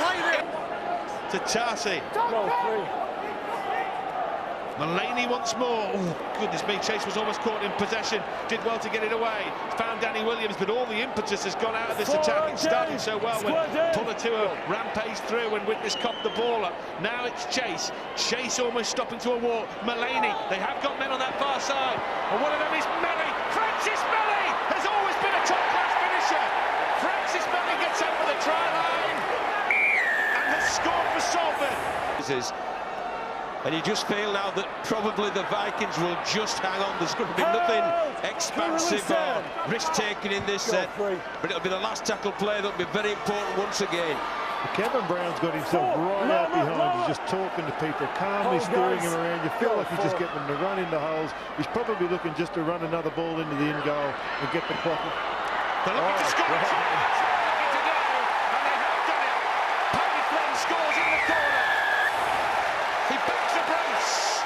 To Tarsi. Mulaney once more. Oh, goodness me, Chase was almost caught in possession. Did well to get it away. Found Danny Williams, but all the impetus has gone out of this attack. It started so well when Pulatua rampaged through and Widnes copped the ball up. Now it's Chase. Chase almost stopping to a walk. Mulaney, they have got men on that far side. And one of them is Melly. Francis Melly has always been a top-class finisher. Francis Melly gets over the try line and has scored for Salford.
And you just feel now that probably the Vikings will just hang on. There's going to be nothing expansive or risk-taking in this set, but it'll be the last tackle play that'll be very important once again.
Kevin Brown's got himself right out behind. He's just talking to people, calmly steering him around. You feel like he's just getting them to run into holes. He's probably looking just to run another ball into the in goal and get the clock.
They're looking to score. That's what they're looking to do, and they have done it. Paddy Flynn scores in the corner. He backs the brace.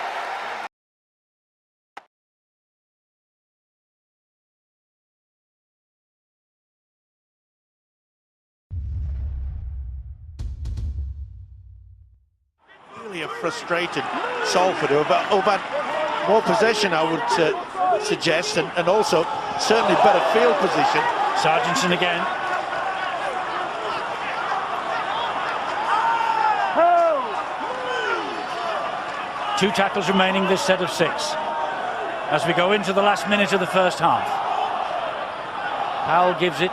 Really a frustrated Salford, who have had more possession, I would suggest, and also certainly better field position.
Sargentson again. Two tackles remaining this set of 6 as we go into the last minute of the first half. Powell gives it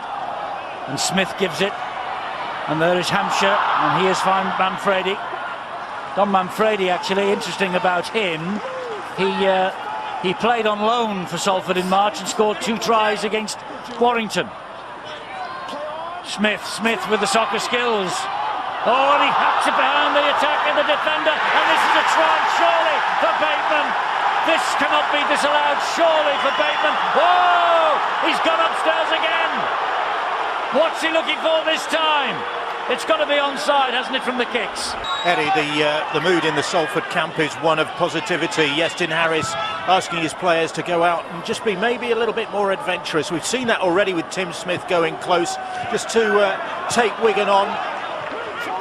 and Smith gives it, and there is Hampshire, and he has found Manfredi. Don Manfredi, actually, interesting about him. He played on loan for Salford in March and scored 2 tries against Warrington. Smith with the soccer skills. Oh, and he hacks it behind the attack and the defender, and this is a try, surely, for Bateman. This cannot be disallowed, surely, for Bateman. Whoa! He's gone upstairs again. What's he looking for this time? It's got to be onside, hasn't it, from the kicks?
Eddie, the mood in the Salford camp is one of positivity. Yestin Harris asking his players to go out and just be maybe a little bit more adventurous. We've seen that already with Tim Smith going close, just to take Wigan on.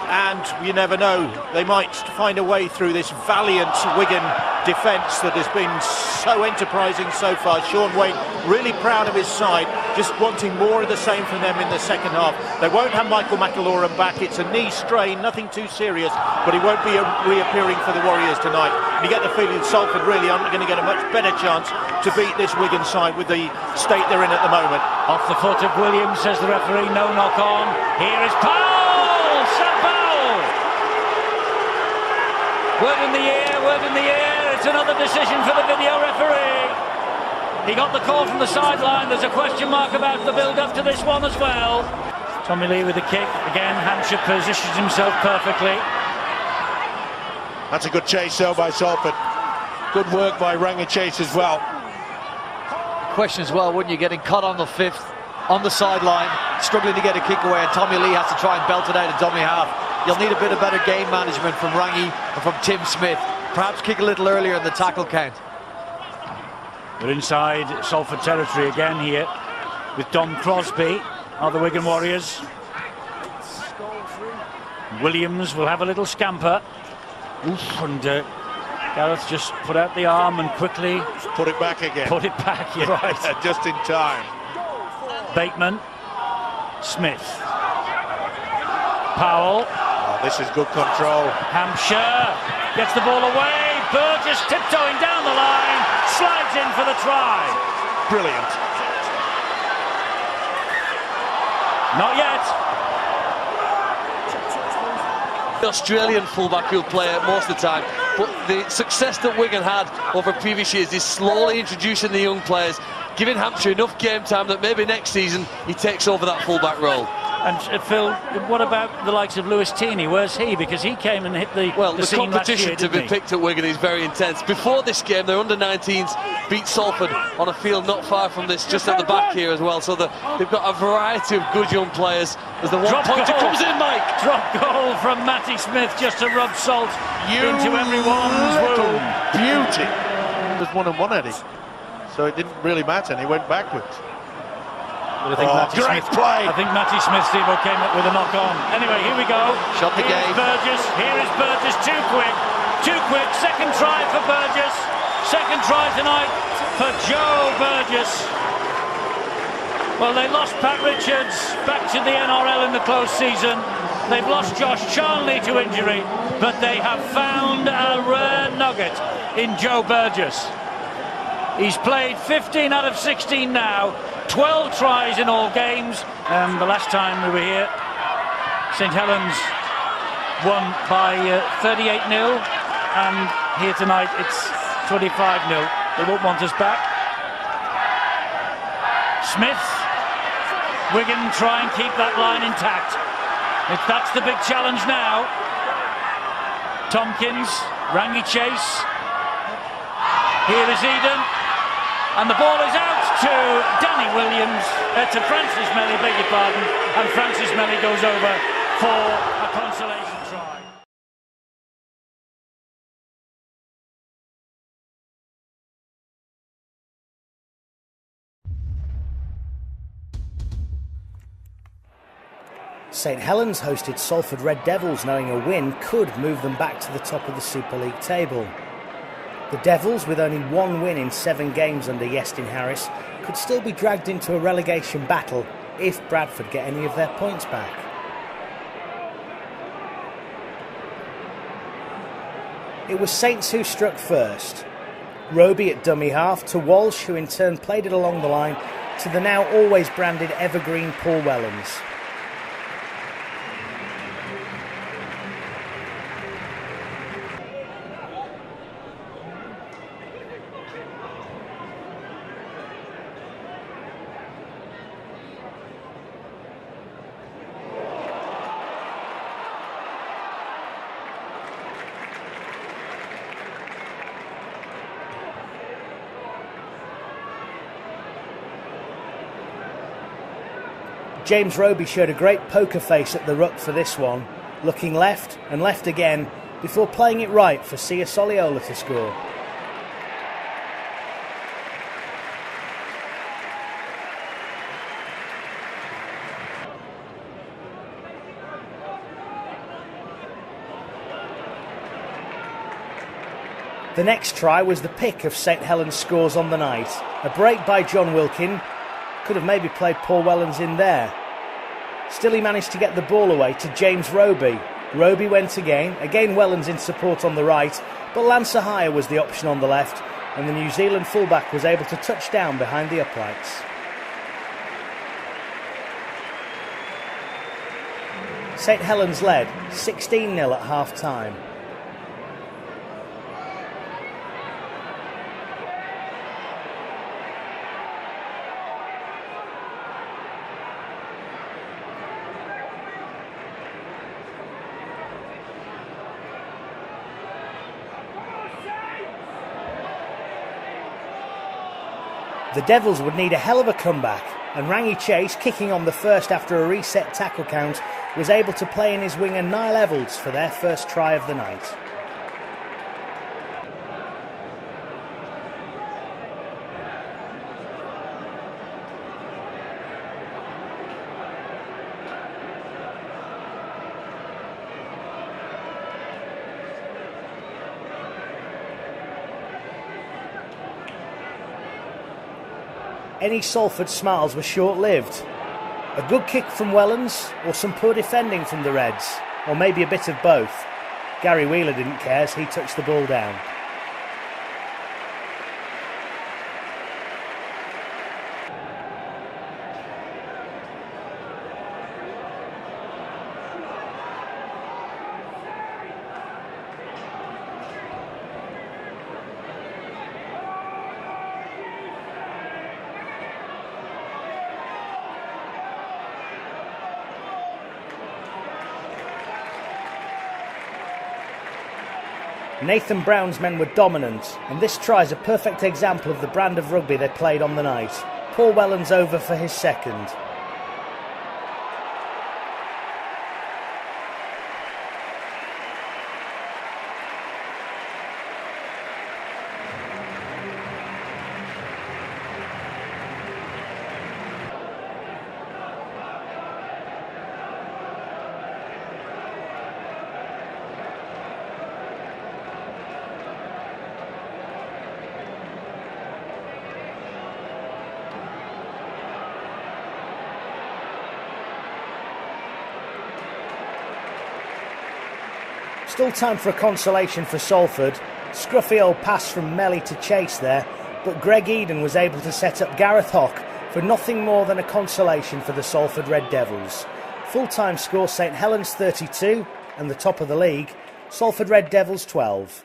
And you never know, they might find a way through this valiant Wigan defence that has been so enterprising so far. Sean Wayne really proud of his side, just wanting more of the same from them in the second half. They won't have Michael McIlaurin back. It's a knee strain, nothing too serious, but he won't be reappearing for the Warriors tonight. And you get the feeling Salford really aren't going to get a much better chance to beat this Wigan side with the state they're in at the moment.
Off the foot of Williams, says the referee, no knock on. Here is Powell! Word in the air, it's another decision for the video referee. He got the call from the sideline. There's a question mark about the build-up to this one as well. Tommy Lee with the kick. Again, Hampshire positions himself perfectly.
That's a good chase though by Salford. Good work by Rangi Chase as well.
Question as well, wouldn't you, getting caught on the 5th, on the sideline, struggling to get a kick away, and Tommy Lee has to try and belt it out of dummy half. You'll need a bit of better game management from Rangi and from Tim Smith. Perhaps kick a little earlier in the tackle count.
We're inside Salford territory again here with Dom Crosby of the Wigan Warriors. Williams will have a little scamper. Oof, and Gareth just put out the arm and quickly
put it back again.
Put it back, you're right.
Just in time.
Bateman, Smith, Powell.
Oh, this is good control.
Hampshire gets the ball away. Burgess tiptoeing down the line, slides in for the try.
Brilliant.
Not yet.
The Australian fullback who'll play it most of the time, but the success that Wigan had over previous years is slowly introducing the young players, giving Hampshire enough game time that maybe next season he takes over that fullback role.
And Phil, what about the likes of Lewis Teeney? Where's he? Because he came and hit the scene
competition
last year,
to be picked at Wigan is very intense. Before this game, their under-19s beat Salford on a field not far from this, just at the back here as well. So they've got a variety of good young players. As the one-pointer comes in, Mike.
Drop goal from Matty Smith just to rub salt into everyone's wound.
Beauty. It was 1-on-1, Eddie. So it didn't really matter, and he went backwards.
But I think Matty Smith, Steve, came up with a knock on. Anyway, here we go.
Shot the game.
Here is Burgess, too quick. Second try for Burgess. Second try tonight for Joe Burgess. Well, they lost Pat Richards back to the NRL in the close season. They've lost Josh Charnley to injury, but they have found a rare nugget in Joe Burgess. He's played 15 out of 16 now, 12 tries in all games, and the last time we were here, St Helens won by 38-0, and here tonight it's 25-0. They won't want us back. Smith, Wigan try and keep that line intact. That's the big challenge now. Tompkins, Rangi Chase. Here is Eden. And the ball is out to Danny Williams, to Francis Melly, beg your pardon, and Francis Melly goes over for a consolation try.
St Helens hosted Salford Red Devils, knowing a win could move them back to the top of the Super League table. The Devils, with only one win in 7 games under Yestin Harris, could still be dragged into a relegation battle if Bradford get any of their points back. It was Saints who struck first. Roby at dummy half to Walsh, who in turn played it along the line to the now always branded evergreen Paul Wellens. James Roby showed a great poker face at the ruck for this one, looking left and left again before playing it right for Sia Soliola to score. The next try was the pick of St Helens scores on the night. A break by John Wilkin. Could have maybe played Paul Wellens in there. Still he managed to get the ball away to James Roby. Roby went again Wellens in support on the right, but Lancer Hire was the option on the left, and the New Zealand fullback was able to touch down behind the uprights. St Helens led 16-0 at half-time. The Devils would need a hell of a comeback, and Rangi Chase, kicking on the first after a reset tackle count, was able to play in his winger Niall Evalds for their first try of the night. Any Salford smiles were short-lived. A good kick from Wellens, or some poor defending from the Reds, or maybe a bit of both. Gary Wheeler didn't care as he touched the ball down. Nathan Brown's men were dominant, and this try is a perfect example of the brand of rugby they played on the night. Paul Wellens over for his second. Still time for a consolation for Salford. Scruffy old pass from Melly to Chase there, but Greg Eden was able to set up Gareth Hock for nothing more than a consolation for the Salford Red Devils. Full-time score St Helens 32 and the top of the league, Salford Red Devils 12.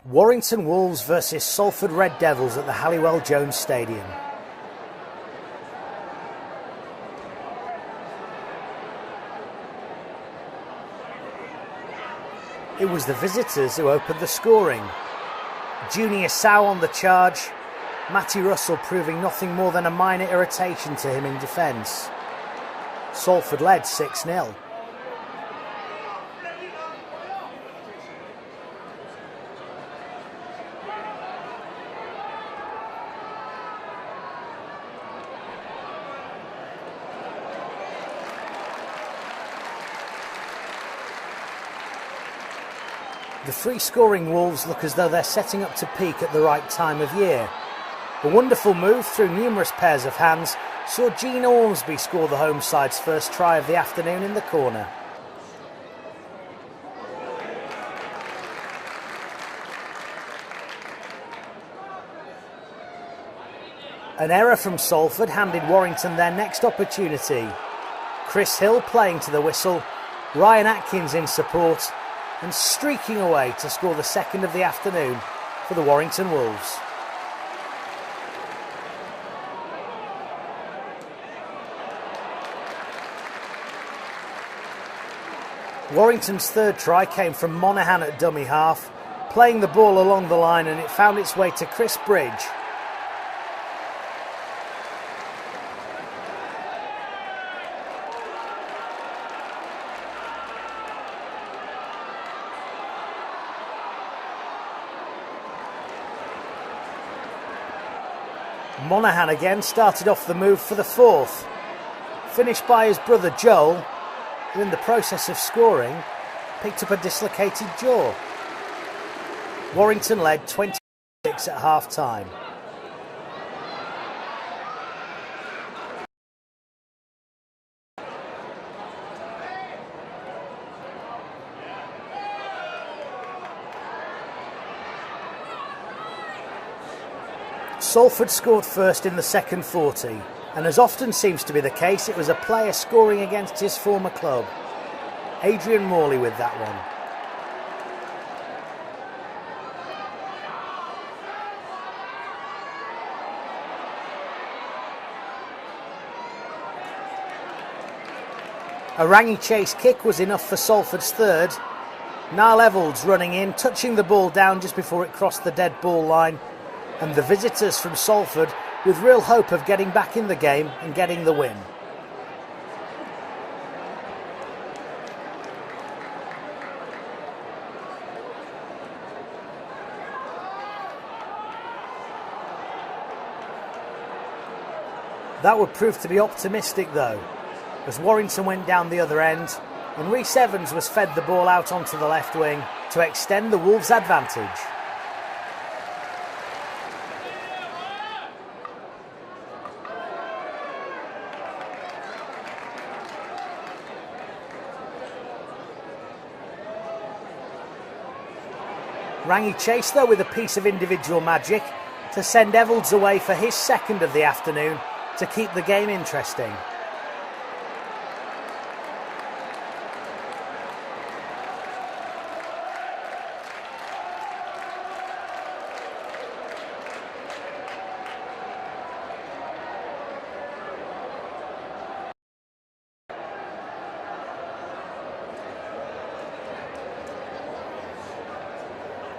Warrington Wolves versus Salford Red Devils at the Halliwell Jones Stadium. It was the visitors who opened the scoring. Junior Sow on the charge, Matty Russell proving nothing more than a minor irritation to him in defence. Salford led 6-0. The free-scoring Wolves look as though they're setting up to peak at the right time of year. A wonderful move through numerous pairs of hands saw Gene Ormsby score the home side's first try of the afternoon in the corner. An error from Salford handed Warrington their next opportunity. Chris Hill playing to the whistle, Ryan Atkins in support, and streaking away to score the second of the afternoon for the Warrington Wolves. Warrington's third try came from Monaghan at dummy half, playing the ball along the line, and it found its way to Chris Bridge. Monaghan again started off the move for the fourth, finished by his brother Joel, who in the process of scoring picked up a dislocated jaw. Warrington led 26 at half time. Salford scored first in the second 40, and as often seems to be the case, it was a player scoring against his former club. Adrian Morley with that one. A Rangy Chase kick was enough for Salford's third. Niall Evalds running in, touching the ball down just before it crossed the dead ball line, and the visitors from Salford with real hope of getting back in the game and getting the win. That would prove to be optimistic though, as Warrington went down the other end and Rhys Evans was fed the ball out onto the left wing to extend the Wolves' advantage. Rangy Chase though with a piece of individual magic to send Evalds away for his second of the afternoon to keep the game interesting.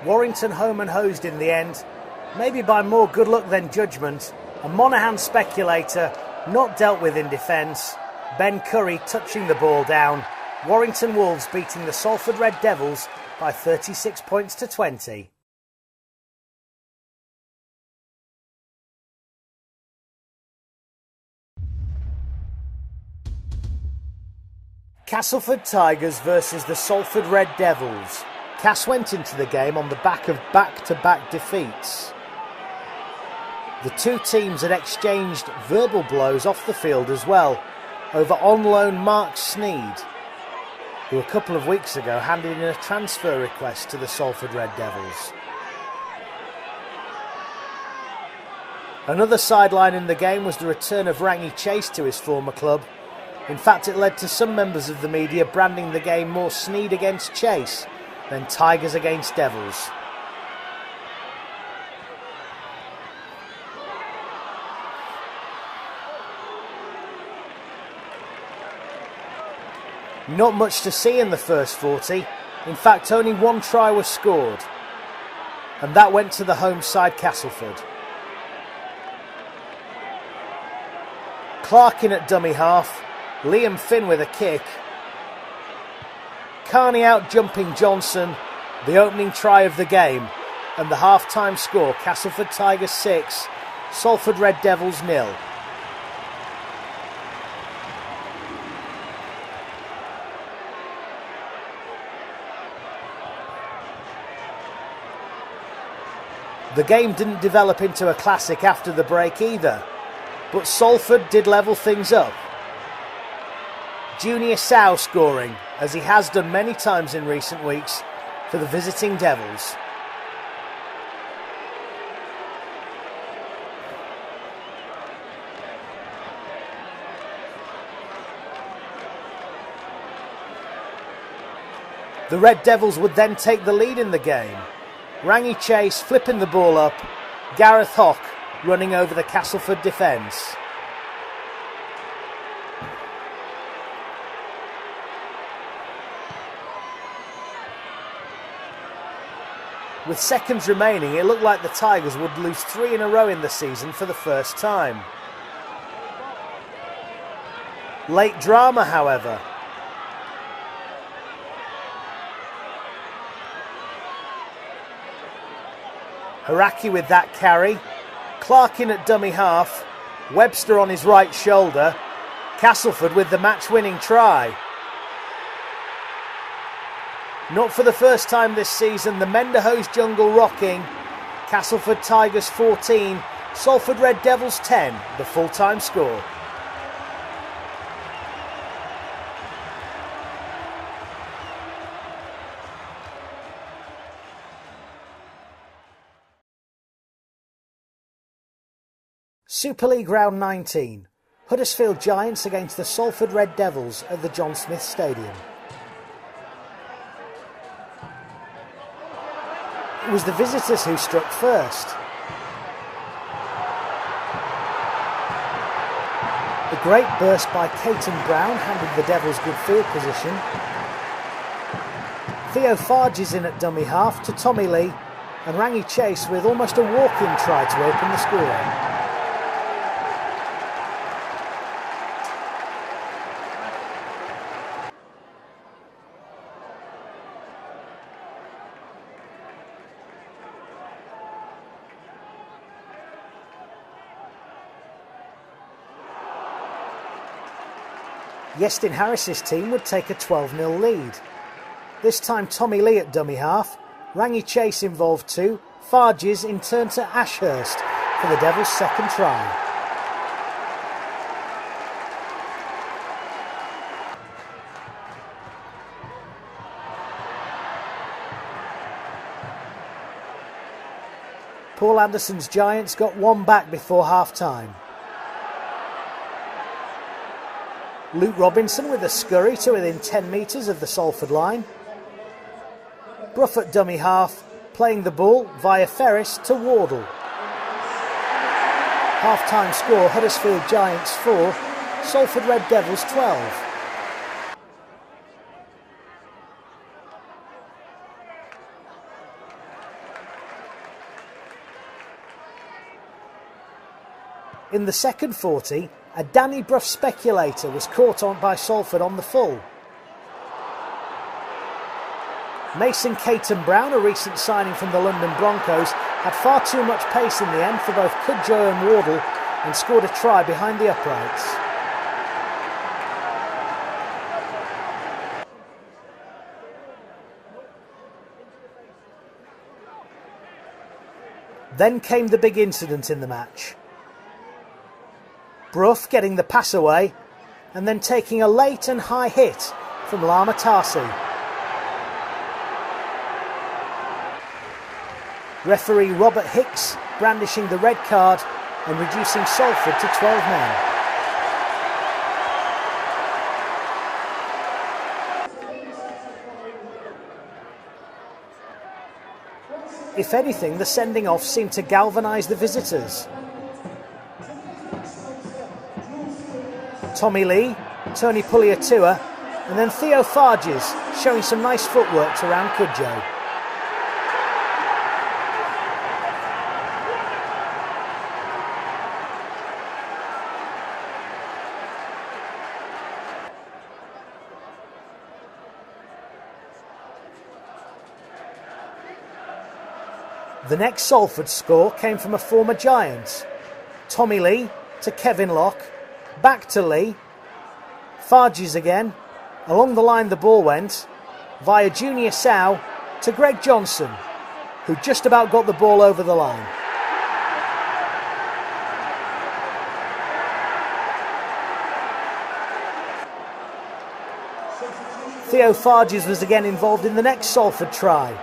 Warrington home and hosed in the end, maybe by more good luck than judgment. A Monaghan speculator not dealt with in defence. Ben Curry touching the ball down. Warrington Wolves beating the Salford Red Devils by 36 points to 20. Castleford Tigers versus the Salford Red Devils. Cass went into the game on the back of back-to-back defeats. The two teams had exchanged verbal blows off the field as well, over on-loan Mark Sneed, who a couple of weeks ago handed in a transfer request to the Salford Red Devils. Another sideline in the game was the return of Rangy Chase to his former club. In fact, it led to some members of the media branding the game more Sneed against Chase than Tigers against Devils. Not much to see in the first 40. In fact, only one try was scored. And that went to the home side, Castleford. Clark in at dummy half. Liam Finn with a kick. Carney out jumping Johnson. The opening try of the game. And the half-time score, Castleford Tigers 6, Salford Red Devils 0. The game didn't develop into a classic after the break either, but Salford did level things up. Junior Sow scoring, as he has done many times in recent weeks, for the visiting Devils. The Red Devils would then take the lead in the game. Rangi Chase flipping the ball up, Gareth Hock running over the Castleford defence. With seconds remaining, it looked like the Tigers would lose 3 in a row in the season for the first time. Late drama, however. Haraki with that carry. Clark in at dummy half. Webster on his right shoulder. Castleford with the match-winning try. Not for the first time this season, the Menderhose jungle rocking. Castleford Tigers 14, Salford Red Devils 10, the full-time score. Super League Round 19, Huddersfield Giants against the Salford Red Devils at the John Smith Stadium. It was the visitors who struck first. The great burst by Caton Brown handed the Devils good field position. Theo Farge is in at dummy half to Tommy Lee, and Rangi Chase with almost a walk-in try to open the scoring. Yestin Harris's team would take a 12-0 lead. This time Tommy Lee at dummy half, Rangi Chase involved too, Farges in turn to Ashurst for the Devils' second try. Paul Anderson's Giants got one back before half-time. Luke Robinson with a scurry to within 10 metres of the Salford line. Brough at dummy half, playing the ball via Ferris to Wardle. Half-time score, Huddersfield Giants 4, Salford Red Devils 12. In the second 40, a Danny Brough speculator was caught on by Salford on the full. Mason Caton Brown, a recent signing from the London Broncos, had far too much pace in the end for both Cudjoe and Wardle and scored a try behind the uprights. Then came the big incident in the match. Brough getting the pass away and then taking a late and high hit from Lama Tarsi. Referee Robert Hicks brandishing the red card and reducing Salford to 12 men. If anything, the sending off seemed to galvanise the visitors. Tommy Lee, Tony Puliatua And then Theo Farges showing some nice footwork around Cudjoe. The next Salford score came from a former Giant. Tommy Lee to Kevin Locke, back to Lee, Farges again, along the line the ball went, via Junior Sow to Greg Johnson, who just about got the ball over the line. Theo Farges was again involved in the next Salford try.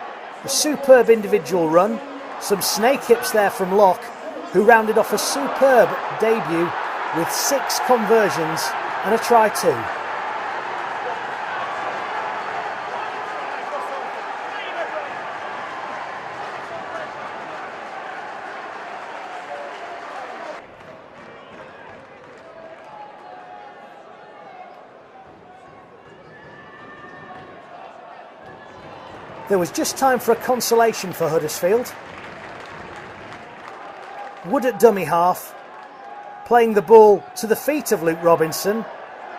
A superb individual run, some snake hips there from Locke, who rounded off a superb debut with 6 conversions and a try too. There was just time for a consolation for Huddersfield. Wood at dummy half, playing the ball to the feet of Luke Robinson,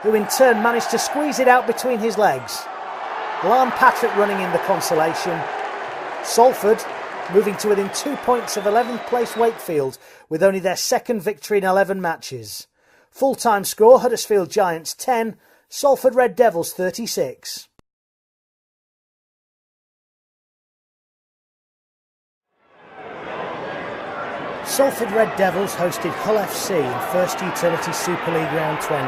who in turn managed to squeeze it out between his legs. Lane Patrick running in the consolation. Salford moving to within 2 points of 11th place Wakefield with only their second victory in 11 matches. Full-time score, Huddersfield Giants 10, Salford Red Devils 36. Salford Red Devils hosted Hull FC in First Utility Super League Round 20.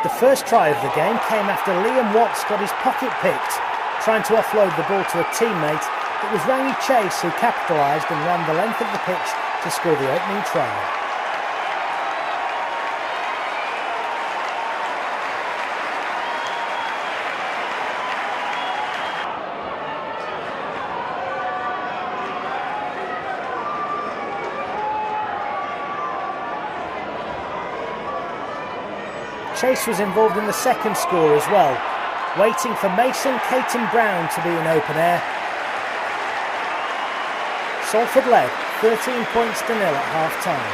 The first try of the game came after Liam Watts got his pocket picked, trying to offload the ball to a teammate. It was Rangy Chase who capitalised and ran the length of the pitch to score the opening try. Chase was involved in the second score as well, waiting for Mason Caton Brown to be in open air. Salford led 13 points to 0 at half time.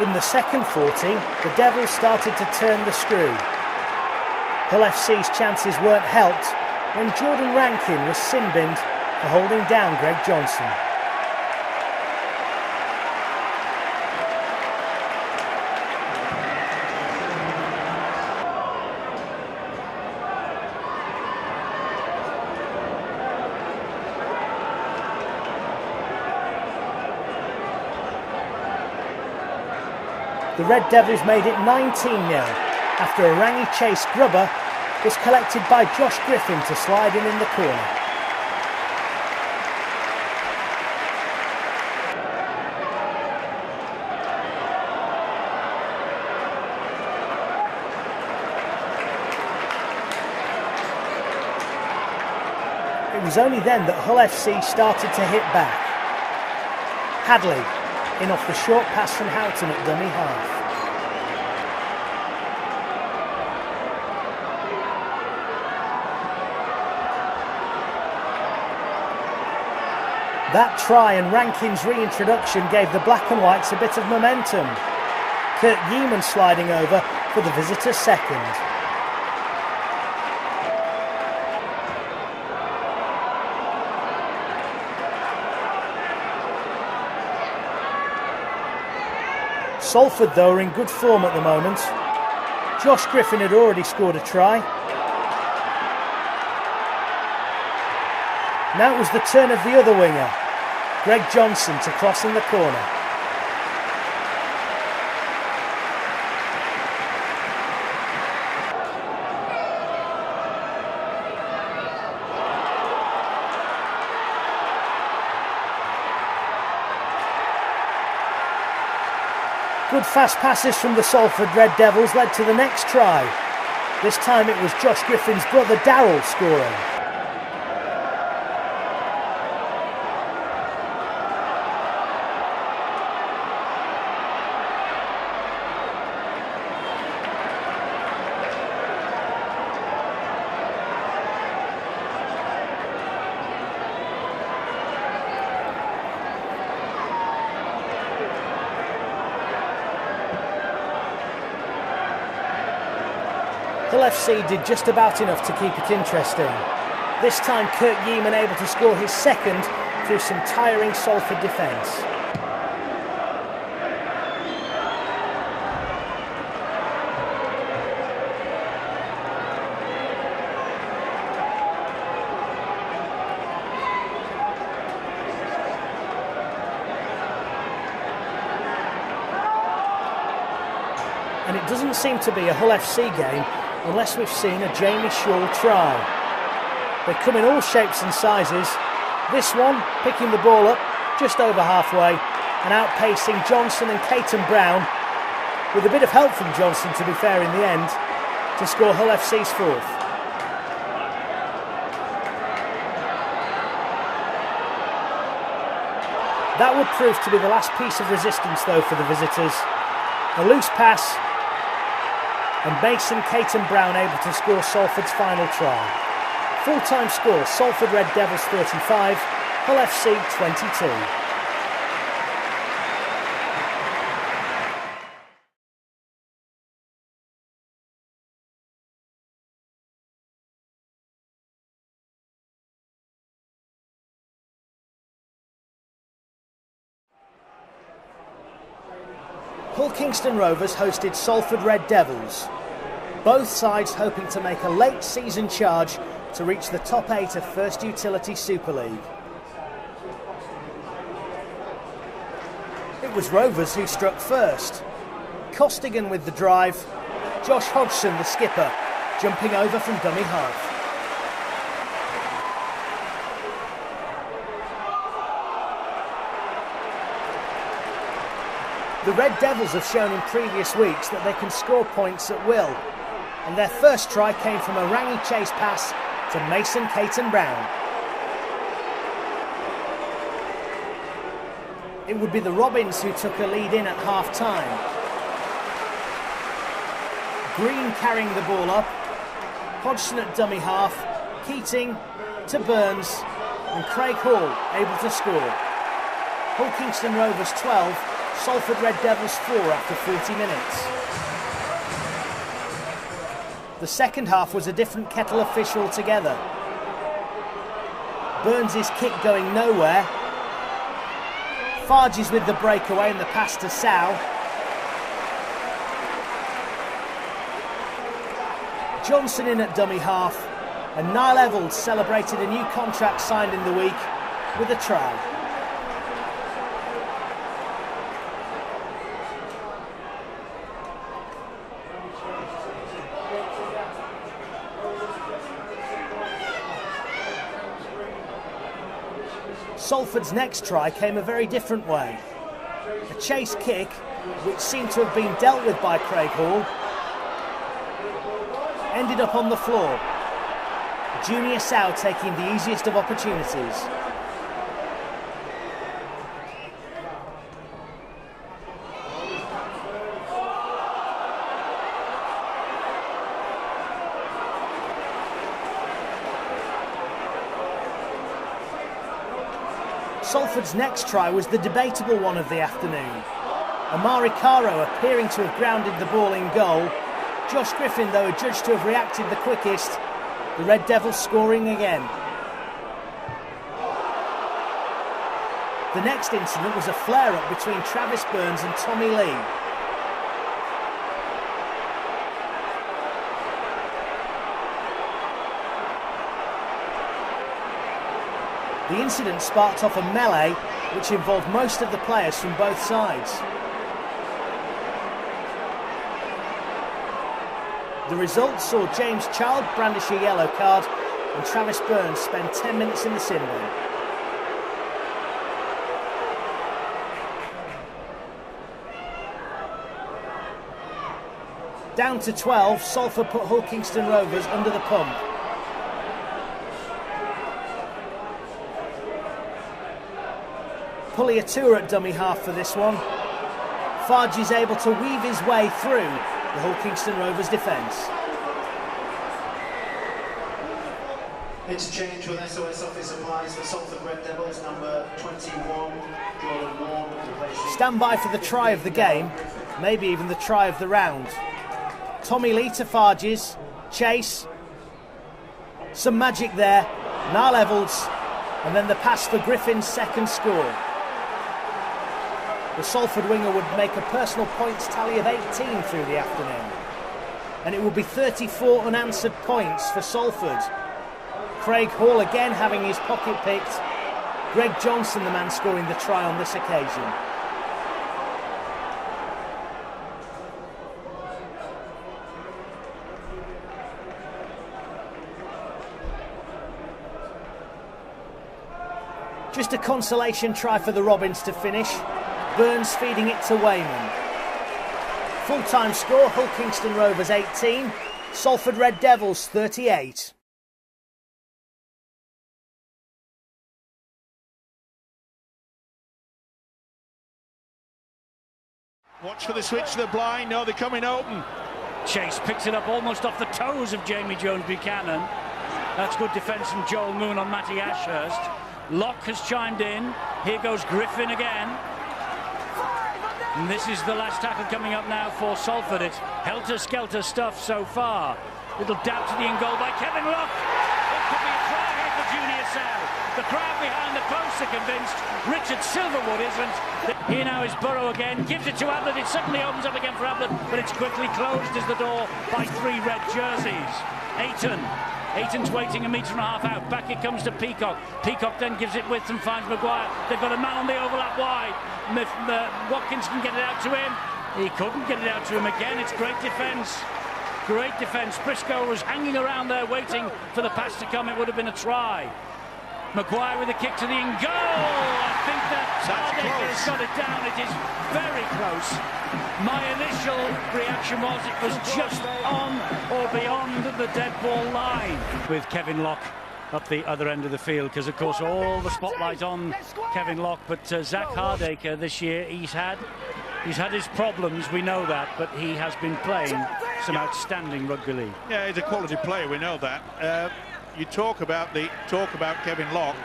In the second 40, the Devils started to turn the screw. Hull FC's chances weren't helped when Jordan Rankin was sin-binned for holding down Greg Johnson. The Red Devils made it 19-0 after a Rangy Chase grubber was collected by Josh Griffin to slide in the corner. It was only then that Hull FC started to hit back. Hadley in off the short pass from Houghton at dummy half. That try and Rankin's reintroduction gave the Black and Whites a bit of momentum. Kurt Yeaman sliding over for the visitors' second. Salford, though, are in good form at the moment. Josh Griffin had already scored a try. Now it was the turn of the other winger, Greg Johnson, to cross in the corner. Good fast passes from the Salford Red Devils led to the next try. This time it was Josh Griffin's brother Darryl scoring. Hull FC did just about enough to keep it interesting. This time Kurt Yeaman able to score his second through some tiring Salford defence. And it doesn't seem to be a Hull FC game unless we've seen a Jamie Shaw try. They come in all shapes and sizes. This one picking the ball up just over halfway and outpacing Johnson and Caton Brown, with a bit of help from Johnson to be fair in the end, to score Hull FC's fourth. That would prove to be the last piece of resistance though for the visitors. A loose pass and Mason Caton Brown able to score Salford's final try. Full-time score, Salford Red Devils 35, Hull FC 22. Hull Kingston Rovers hosted Salford Red Devils. Both sides hoping to make a late season charge to reach the top 8 of First Utility Super League. It was Rovers who struck first. Costigan with the drive, Josh Hodgson the skipper, jumping over from dummy half. The Red Devils have shown in previous weeks that they can score points at will, and their first try came from a Rangy chase pass to Mason Caton Brown. It would be the Robins who took a lead in at half-time. Green carrying the ball up, Hodgson at dummy half, Keating to Burns, and Craig Hall able to score. Hull Kingston Rovers 12, Salford Red Devils 4 after 40 minutes. The second half was a different kettle of fish altogether. Burns' kick going nowhere. Farges with the breakaway and the pass to Sal. Johnson in at dummy half, and Niall Evalds celebrated a new contract signed in the week with a try. Salford's next try came a very different way. A chase kick, which seemed to have been dealt with by Craig Hall, ended up on the floor. Junior Sow taking the easiest of opportunities. Salford's next try was the debatable one of the afternoon. Amari Caro appearing to have grounded the ball in goal. Josh Griffin, though, adjudged to have reacted the quickest. The Red Devils scoring again. The next incident was a flare-up between Travis Burns and Tommy Lee. The incident sparked off a melee which involved most of the players from both sides. The result saw James Child brandish a yellow card and Travis Burns spend 10 minutes in the sin bin. Down to 12, Salford put Hull Kingston Rovers under the pump. Puliatua at dummy half for this one. Farge is able to weave his way through the Hull Kingston Rovers defence.
Interchange with SOS Office Supplies for Salford Red Devils, number 21, Jordan Moore.
Stand by for the try of the game, maybe even the try of the round. Tommy Lee to Farges, chase, some magic there, Niall Evans, and then the pass for Griffin's second score. The Salford winger would make a personal points tally of 18 through the afternoon. And it will be 34 unanswered points for Salford. Craig Hall again having his pocket picked. Greg Johnson, the man scoring the try on this occasion. Just a consolation try for the Robins to finish. Burns feeding it to Wayman. Full-time score, Hull Kingston Rovers 18, Salford Red Devils 38.
Watch for the switch to the blind. No, they're coming open.
Chase picks it up almost off the toes of Jamie Jones-Buchanan. That's good defence from Joel Moon on Matty Ashurst. Locke has chimed in. Here goes Griffin again. And this is the last tackle coming up now for Salford. It's helter-skelter stuff so far. Little dab to the in goal by Kevin Locke. It could be a try here for Junior Sal. The crowd behind the post are convinced. Richard Silverwood isn't. Here now is Burrow again. Gives it to Ablett. It suddenly opens up again for Ablett, but it's quickly closed as the door by 3 red jerseys. Ayton's waiting 1.5 meters out. Back it comes to Peacock. Peacock then gives it width and finds Maguire. They've got a man on the overlap wide. If Watkins can get it out to him, he couldn't get it out to him again. It's great defence. Great defence. Briscoe was hanging around there waiting for the pass to come. It would have been a try. Maguire with a kick to the in goal. I think that Hardacre has got it down. It is very close. My initial reaction was it was just on or beyond the dead ball line. With Kevin Locke up the other end of the field, because of course all the spotlight on Kevin Locke, but Zach Hardacre this year, he's had his problems, we know that, but he has been playing some outstanding rugby league.
Yeah, he's a quality player, we know that. You talk about Kevin Locke.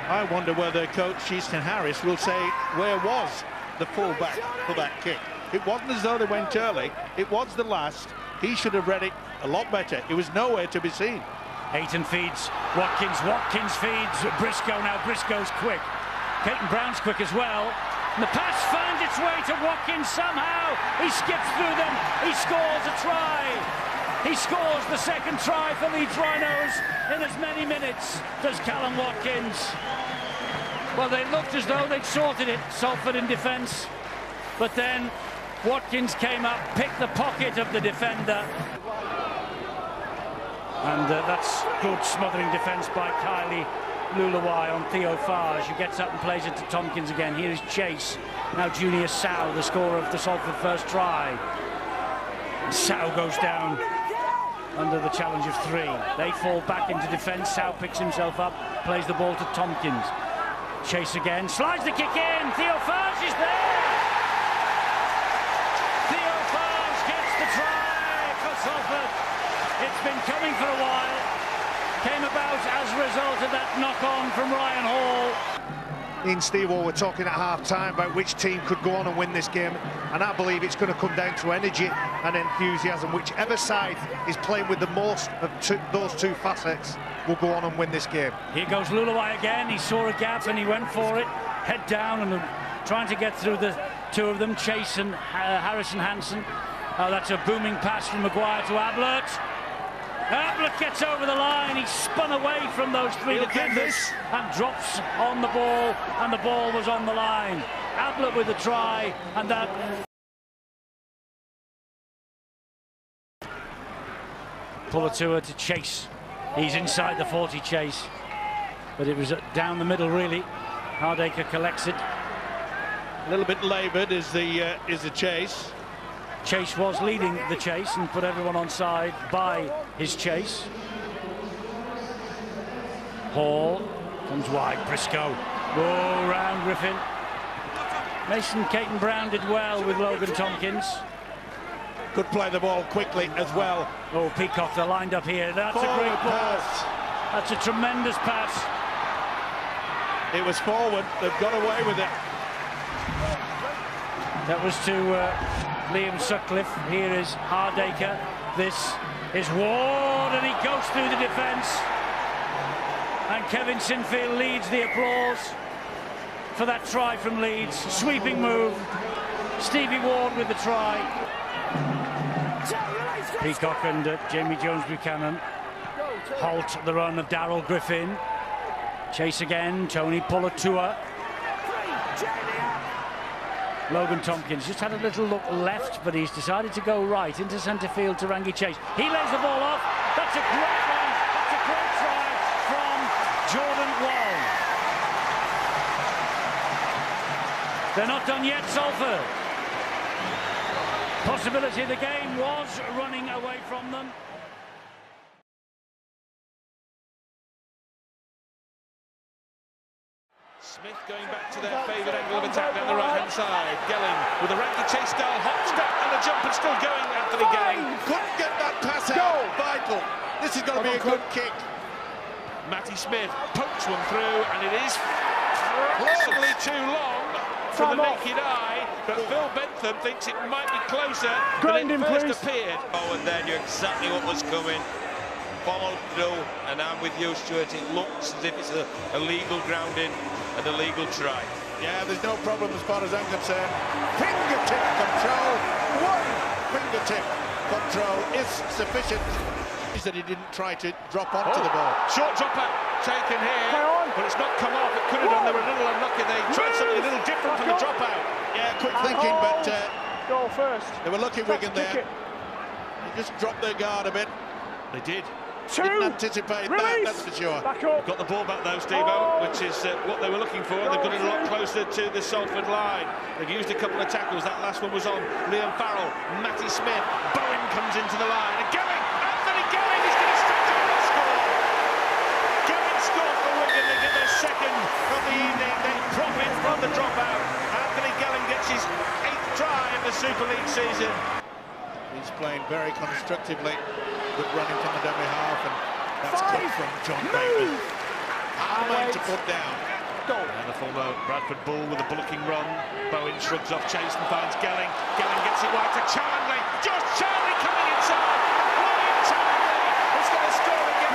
I wonder whether coach Easton Harris will say where was the fullback for that kick. It wasn't as though they went early. It was the last. He should have read it a lot better. It was nowhere to be seen.
Ayton feeds Watkins. Watkins feeds Briscoe. Now Briscoe's quick. Peyton Brown's quick as well. And the pass finds its way to Watkins somehow. He skips through them. He scores a try. He scores the second try for Leeds Rhinos in as many minutes does Callum Watkins. Well, they looked as though they'd sorted it, Salford in defence. But then Watkins came up, picked the pocket of the defender. And that's good smothering defence by Kylie Lulawai on Theo Farge, who gets up and plays it to Tompkins again. Here is Chase. Now Junior Sow, the scorer of the Salford first try. And Sow goes down under the challenge of 3. They fall back into defence. Sow picks himself up, plays the ball to Tompkins. Chase again, slides the kick in. Theo Farge is there. Theo Farge gets the try for Salford. It's been coming for a while. Came about as a result of that knock-on from Ryan Hall.
Ian Stevewell were talking at half-time about which team could go on and win this game, and I believe it's going to come down to energy and enthusiasm. Whichever side is playing with the most of those two facets will go on and win this game.
Here goes Lulawai again. He saw a gap and he went for it. Head down and trying to get through the two of them, Chase and Harrison Hansen. Oh, that's a booming pass from Maguire to Ablett. Ablett gets over the line. He spun away from those 3 defenders and drops on the ball, and the ball was on the line. Ablett with the try, and that. Puliatua to Chase. He's inside the 40, Chase, but it was down the middle really. Hardacre collects it.
A little bit laboured is the chase.
Chase was leading the chase and put everyone on side by his chase. Hall comes wide, Briscoe. Whoa, round Griffin. Mason Caton Brown did well with Logan Tompkins.
Could play the ball quickly as well.
Oh, Peacock, they're lined up here. That's a great pass. That's a tremendous pass.
It was forward. They've got away with it.
That was to Liam Sutcliffe. Here is Hardacre. This is Ward, and he goes through the defence. And Kevin Sinfield leads the applause for that try from Leeds. Sweeping move. Stevie Ward with the try. Peacock and Jamie Jones-Buchanan halt the run of Darryl Griffin. Chase again, Tony Pulatua. Logan Tompkins just had a little look left, but he's decided to go right into centre field to Rangi Chase. He lays the ball off. That's a great run. That's a great try from Jordan Wall. They're not done yet, Salford. Possibility the game was running away from them.
Smith going back to their favoured angle of attack down the right-hand side. Gelling with a Rangi Chase style hop step and a jump and still going. Anthony Gelling
couldn't get that pass out. Vital. This is going to be a good kick.
Matty Smith pokes one through, and it is possibly too long for the naked eye, but Phil Bentham thinks it might be closer than it first appeared.
Oh, and then knew exactly what was coming. Followed through, and I'm with you, Stuart. It looks as if it's a legal grounding and a legal try.
Yeah, there's no problem as far as I'm concerned. Fingertip control. One fingertip control is sufficient. That he didn't try to drop onto the ball.
Short drop out taken here, but it's not come off. It could have done. They were a little unlucky. They tried something a little different from the drop out.
Yeah, quick thinking, but
goal first.
They were lucky, Wigan there. They just dropped their guard a bit.
They did.
Didn't anticipate that, that's for sure.
Got the ball back though, Steve-O, which is what they were looking for. They've got it a lot closer to the Salford line. They've used a couple of tackles. That last one was on Liam Farrell. Matty Smith. Bowen comes into the line. And Gelling! Anthony Gelling is going to stretch out and score! Gelling scores for Wigan. They get their second of the evening. They profit from the dropout. Anthony Gelling gets his 8th try of the Super League season.
He's playing very constructively. Good running from the dummy half, and that's good from John Bateman. Hard man to put down.
And the former Bradford Bull with a bullocking run. Bowen shrugs off Chase and finds Gelling. Gelling gets it wide to Charnley. Josh Charnley coming inside. William Charnley is going to score again.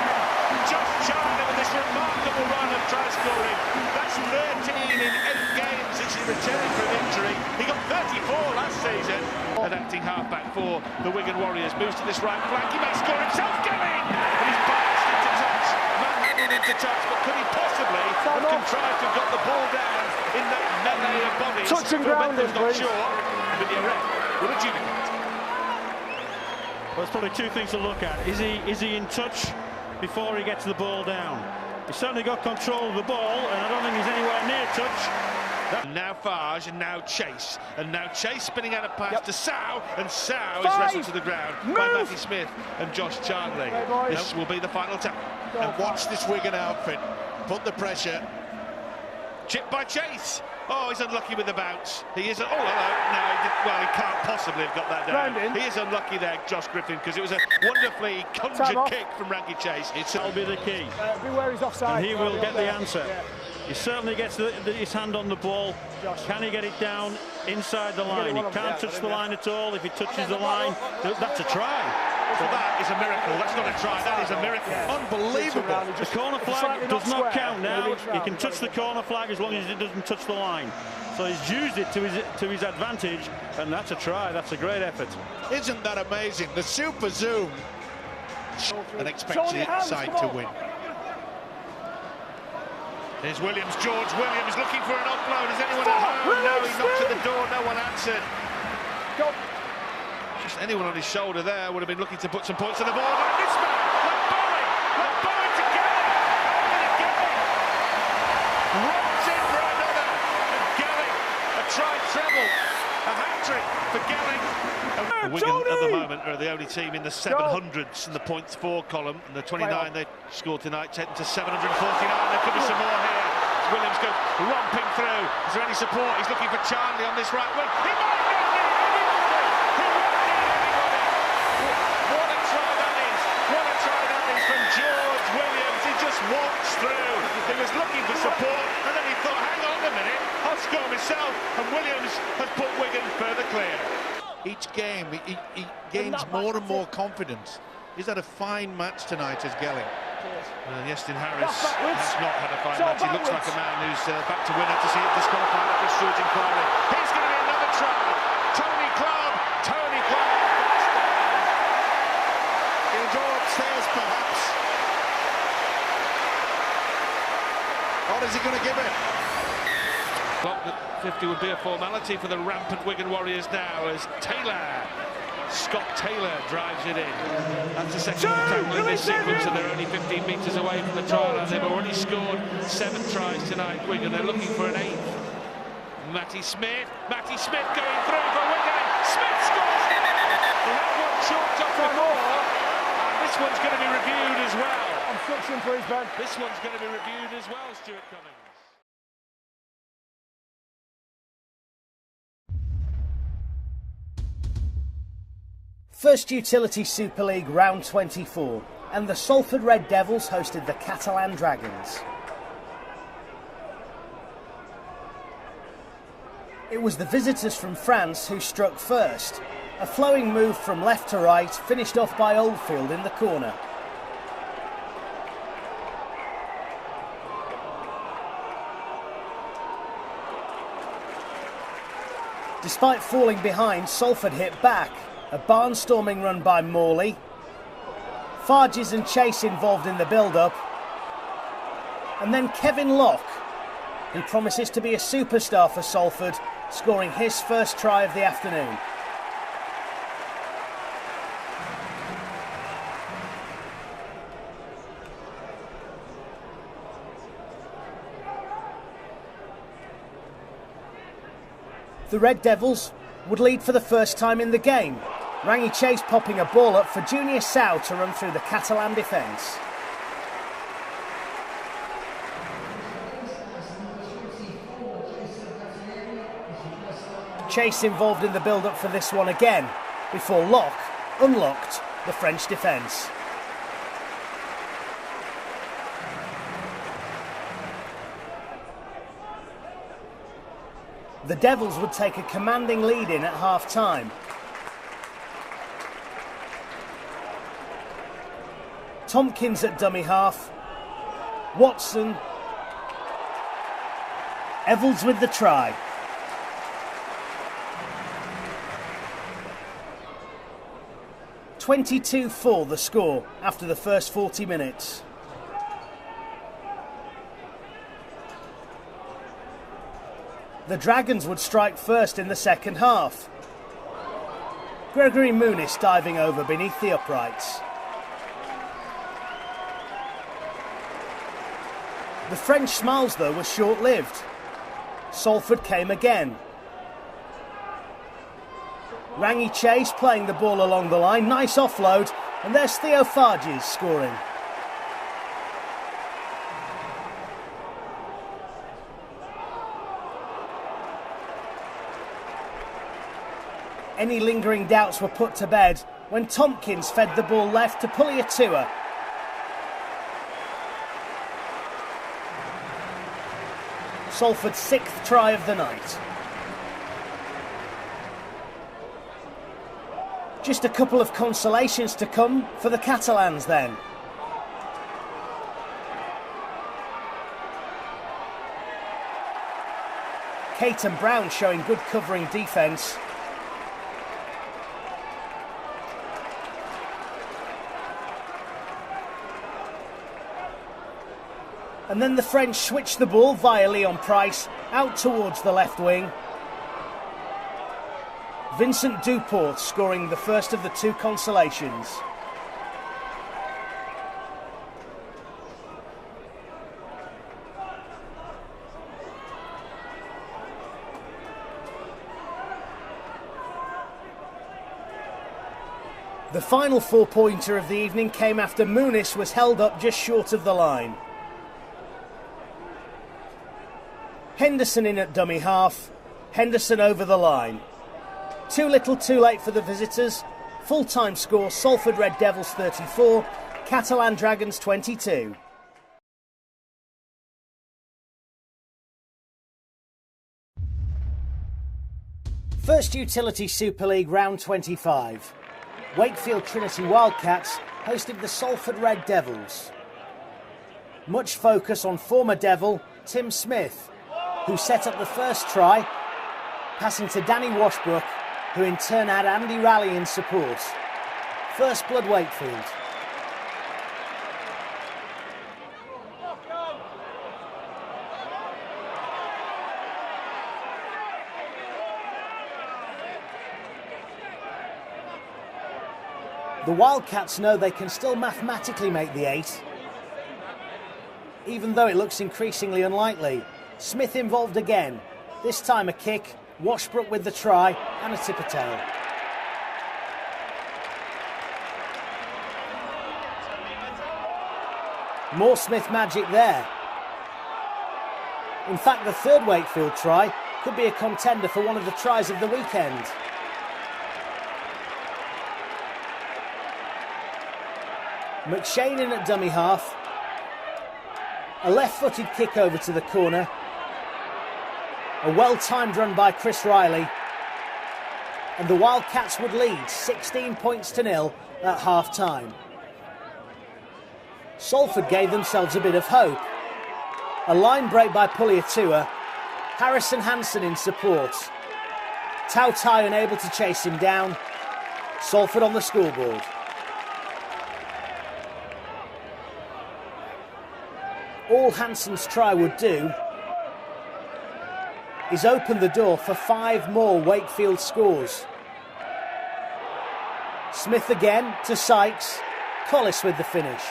Josh Charnley with this remarkable run of try scoring. That's 13 in 8 games since he returned from injury. He got 34 last season. An acting halfback for the Wigan Warriors moves to this right flank. He may score himself. Gelling! And he's biased into touch. Man-handed into touch, but could he possibly have contrived to have got the ball down in that melee of bodies?
Touch and grounding,
not sure, but the ref will adjudicate.
Well, there's probably two things to look at. Is he in touch before he gets the ball down? He's certainly got control of the ball, and I don't think he's anywhere near touch.
Now Farge, and now Chase, and now Chase spinning out a pass to Sow, and Sow is wrestled to the ground by Matty Smith and Josh Charnley. This will be the final tackle.
And watch this Wigan outfit. Put the pressure.
Chipped by Chase. Oh, he's unlucky with the bounce. He is. Oh, hello. No, he can't possibly have got that down. He is unlucky there, Josh Griffin, because it was a wonderfully conjured kick from Rangi Chase.
That'll be the key.
Beware he's offside.
And he will get the answer. Yeah. He certainly gets his hand on the ball. Can he get it down inside the line? He can't touch the line at all. If he touches the line, that's a try.
So that is a miracle. That's not a try. That is a miracle.
Unbelievable.
The corner flag does not count now. He can touch the corner flag as long as it doesn't touch the line. So he's used it to his advantage, and that's a try. That's a great effort.
Isn't that amazing? The super zoom. And expects the side to win.
Here's Williams, George Williams looking for an offload. Is anyone at home? No, he knocked at the door, no one answered. Just anyone on his shoulder there would have been looking to put some points on the board. And this man, let Bowen to Gelling. And Gelling runs in for another. And Gelling, a try treble.
A hat-trick for Gelling.
Wigan at the moment are the only team in the 700s in the points for column, and the 29 they scored tonight taken to 749. There could be some more here. Williams goes romping through. Is there any support? He's looking for Charlie on this right wing. He might not need anybody. He won't need anybody. What a try that is. What a try that is from George Williams. He just walks through. He was looking for support, and then he thought, hang on a minute, I'll score myself. And Williams has put Wigan further clear.
Each game, he gains more and more confidence. He's had a fine match tonight as Gelling.
Yestin Harris has not had a fine match. He looks like a man who's back to winner to see it disqualified after a Stuart inquiry. Here's going to be another try. Tony Club.
He'll go upstairs perhaps. What is he going to give it?
Clock at 50 would be a formality for the rampant Wigan Warriors now as Scott Taylor drives it in. That's the second tackle in this sequence, and they're only 15 metres away from the try line. They've already scored 7 tries tonight, Wigan. They're looking for an 8th. Matty Smith going through for Wigan. Smith scores! That one chalked up before, and this one's going to be reviewed as well.
Obstruction, please, Ben.
This one's going to be reviewed as well, Stuart Cummings.
First Utility Super League round 24, and the Salford Red Devils hosted the Catalan Dragons. It was the visitors from France who struck first. A flowing move from left to right, finished off by Oldfield in the corner. Despite falling behind, Salford hit back. A barnstorming run by Morley. Farges and Chase involved in the build-up. And then Kevin Locke, who promises to be a superstar for Salford, scoring his first try of the afternoon. The Red Devils would lead for the first time in the game. Rangi Chase popping a ball up for Junior Sau to run through the Catalan defence. Chase involved in the build-up for this one again, before Locke unlocked the French defence. The Devils would take a commanding lead in at half-time. Tompkins at dummy half. Watson. Evans with the try. (22-4) the score after the first 40 minutes. The Dragons would strike first in the second half. Gregory Muniz diving over beneath the uprights. The French smiles, though, were short-lived. Salford came again. Rangi Chase playing the ball along the line. Nice offload. And there's Theo Farges scoring. Any lingering doubts were put to bed when Tompkins fed the ball left to Puliatua. Salford's 6th try of the night. Just a couple of consolations to come for the Catalans then. Caton Brown showing good covering defence. And then the French switched the ball via Leon Price out towards the left wing. Vincent Duport scoring the first of the 2 consolations. The final 4-pointer of the evening came after Muniz was held up just short of the line. Henderson in at dummy half, Henderson over the line. Too little too late for the visitors. Full-time score, Salford Red Devils 34, Catalan Dragons 22. First Utility Super League round 25. Wakefield Trinity Wildcats hosted the Salford Red Devils. Much focus on former Devil Tim Smith, who set up the first try, passing to Danny Washbrook, who in turn had Andy Raleigh in support. First blood Wakefield. The Wildcats know they can still mathematically make the 8, even though it looks increasingly unlikely. Smith involved again, this time a kick, Washbrook with the try and a tipper tail. More Smith magic there. In fact, the third Wakefield try could be a contender for one of the tries of the weekend. McShane in at dummy half. A left-footed kick over to the corner. A well-timed run by Chris Riley. And the Wildcats would lead 16 points to 0 at half-time. Salford gave themselves a bit of hope. A line break by Puliatua. Harrison Hansen in support. Tautai unable to chase him down. Salford on the scoreboard. All Hansen's try would do is open the door for 5 more Wakefield scores. Smith again to Sykes, Collis with the finish.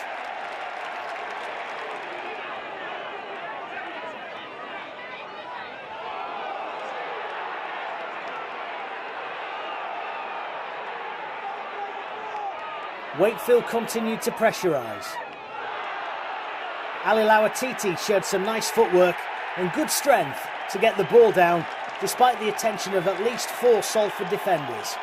Wakefield continued to pressurise. Ali Lawatiti showed some nice footwork and good strength to get the ball down, despite the attention of at least 4 Salford defenders.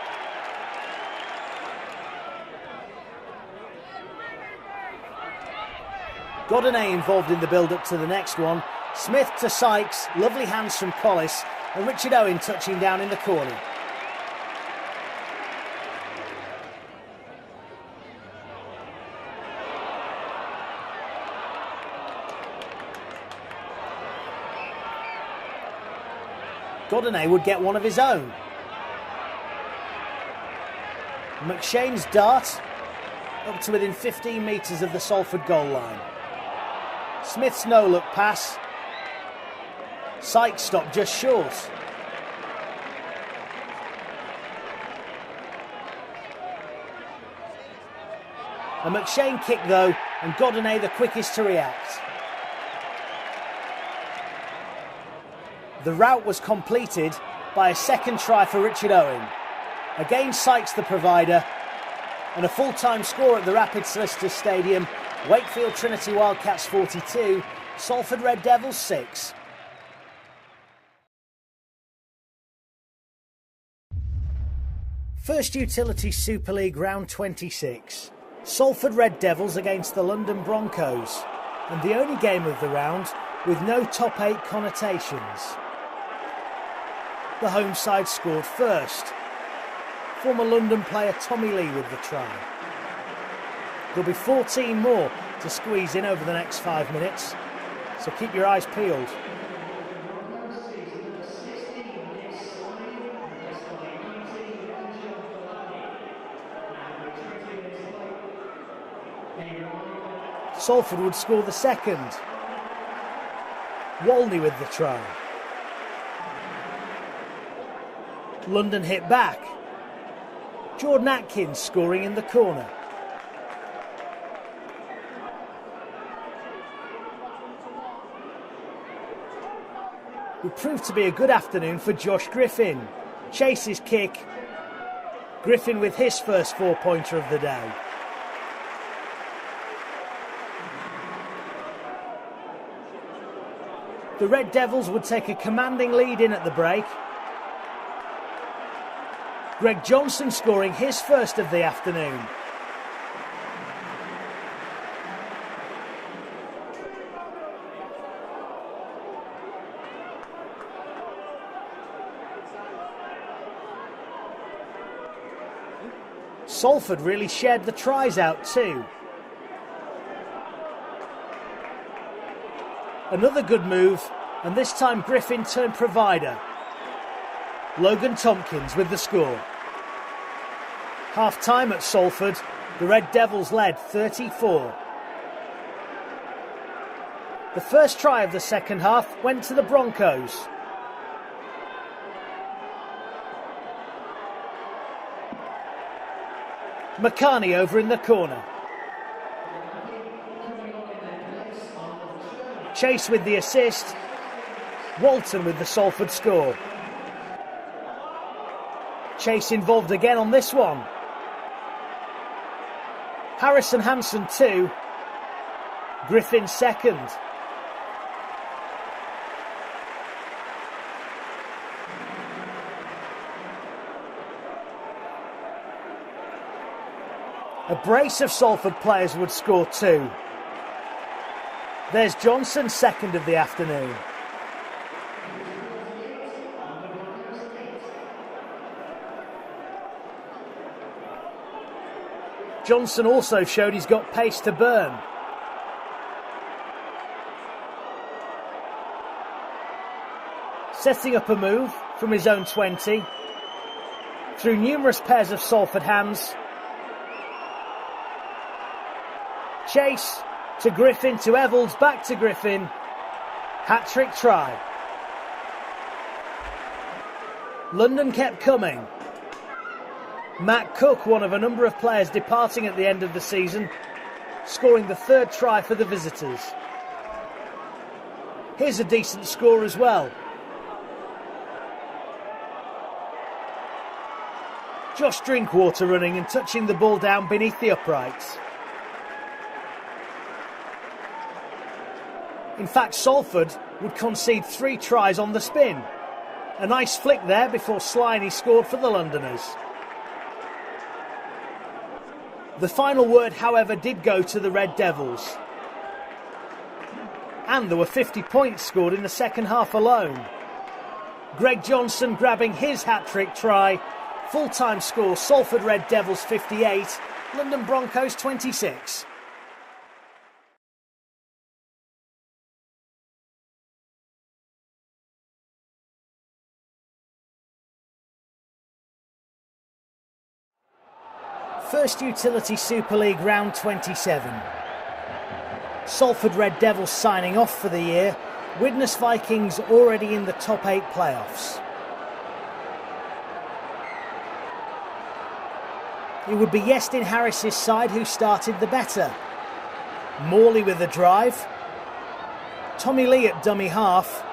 Godinez involved in the build-up to the next one. Smith to Sykes, lovely hands from Collis, and Richard Owen touching down in the corner. Godinez would get one of his own. McShane's dart up to within 15 metres of the Salford goal line. Smith's no-look pass. Sykes stopped just short. A McShane kick though, and Godinez the quickest to react. The route was completed by a second try for Richard Owen. Again Sykes the provider, and a full-time score at the Rapid Solicitors Stadium. Wakefield Trinity Wildcats 42, Salford Red Devils 6. First Utility Super League round 26. Salford Red Devils against the London Broncos, and the only game of the round with no top 8 connotations. The home side scored first. Former London player Tommy Lee with the try. There'll be 14 more to squeeze in over the next 5 minutes, so keep your eyes peeled. Salford would score the second. Walney with the try. London hit back. Jordan Atkins scoring in the corner. It proved to be a good afternoon for Josh Griffin. Chase's kick. Griffin with his first 4-pointer of the day. The Red Devils would take a commanding lead in at the break. Greg Johnson scoring his first of the afternoon. Salford really shared the tries out too. Another good move, and this time Griffin turned provider. Logan Tompkins with the score. Half time at Salford, the Red Devils led 34. The first try of the second half went to the Broncos. McCarney over in the corner. Chase with the assist. Walton with the Salford score. Chase involved again on this one. Harrison Hansen 2. Griffin second. A brace of Salford players would score 2. There's Johnson, second of the afternoon. Johnson also showed he's got pace to burn. Setting up a move from his own 20. Through numerous pairs of Salford hands. Chase to Griffin, to Evalds, back to Griffin. Hat-trick try. London kept coming. Matt Cook, one of a number of players departing at the end of the season, scoring the third try for the visitors. Here's a decent score as well. Josh Drinkwater running and touching the ball down beneath the uprights. In fact, Salford would concede 3 tries on the spin. A nice flick there before Sliney scored for the Londoners. The final word, however, did go to the Red Devils. And there were 50 points scored in the second half alone. Greg Johnson grabbing his hat-trick try. Full-time score, Salford Red Devils 58, London Broncos 26. First Utility Super League round 27. Salford Red Devils signing off for the year. Widnes Vikings already in the top 8 playoffs. It would be Iestyn Harris's side who started the better. Morley with the drive. Tommy Lee at dummy half.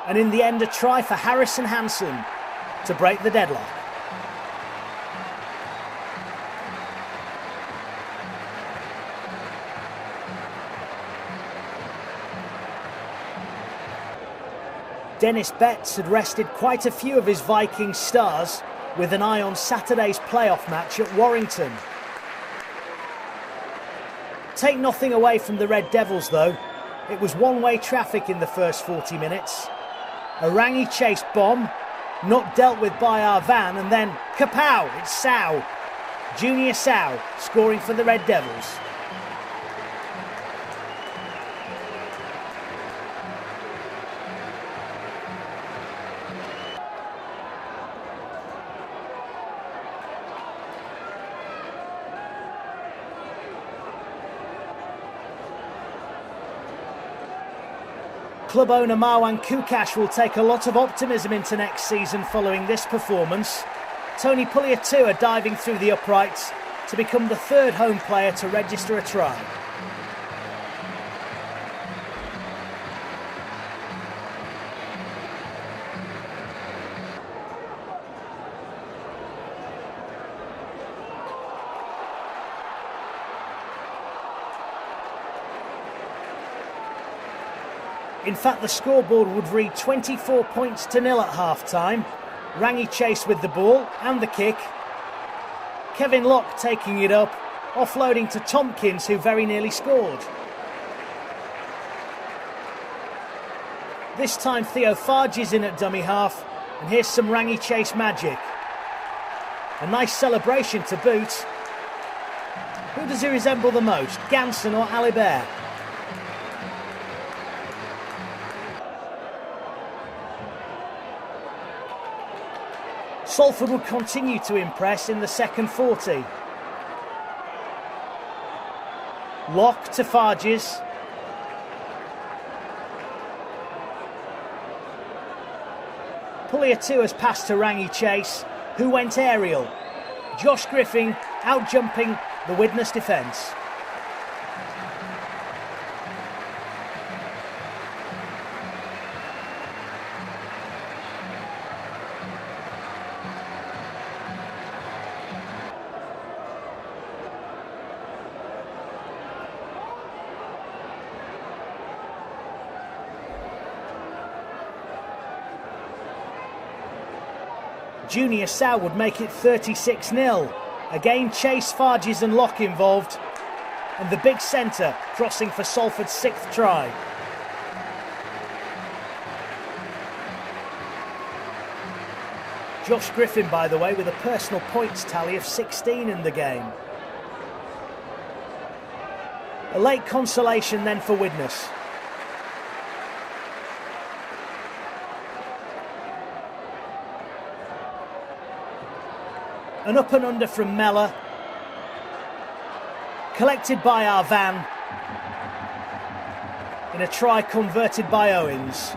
And in the end, a try for Harrison Hansen to break the deadlock. Dennis Betts had rested quite a few of his Vikings stars with an eye on Saturday's playoff match at Warrington. Take nothing away from the Red Devils though. It was one-way traffic in the first 40 minutes. A Rangi chase bomb, not dealt with by our van, and then kapow, it's Sow. Junior Sow scoring for the Red Devils. Club owner Marwan Kukash will take a lot of optimism into next season following this performance. Tony Pugliatua diving through the uprights to become the third home player to register a try. In fact, the scoreboard would read 24 points to 0 at half-time. Rangi Chase with the ball and the kick. Kevin Locke taking it up, offloading to Tompkins, who very nearly scored. This time Theo Farge is in at dummy half, and here's some Rangi Chase magic. A nice celebration to boot. Who does he resemble the most, Ganson or Alibert? Salford would continue to impress in the second 40. Locke to Farges. Pullier 2 has passed to Rangi Chase, who went aerial. Josh Griffin out-jumping the Widnes defence. Junior Sow would make it 36-0. Again, Chase, Farges and Locke involved. And the big centre crossing for Salford's 6th try. Josh Griffin, by the way, with a personal points tally of 16 in the game. A late consolation then for Widnes. An up and under from Mellor. Collected by Arvan. In a try converted by Owens.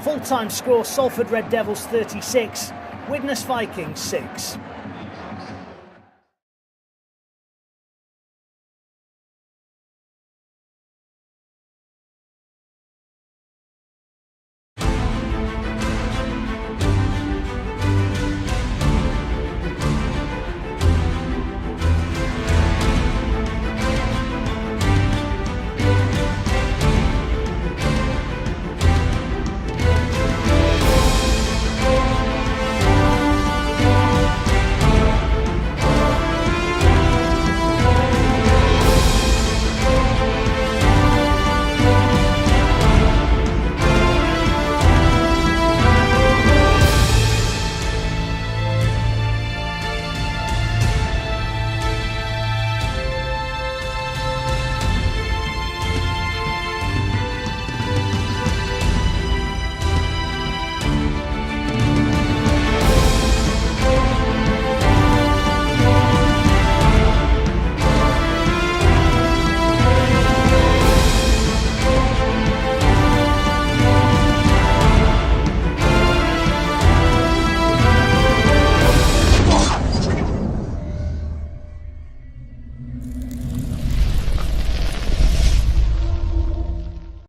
Full-time score, Salford Red Devils 36, Widnes Vikings 6.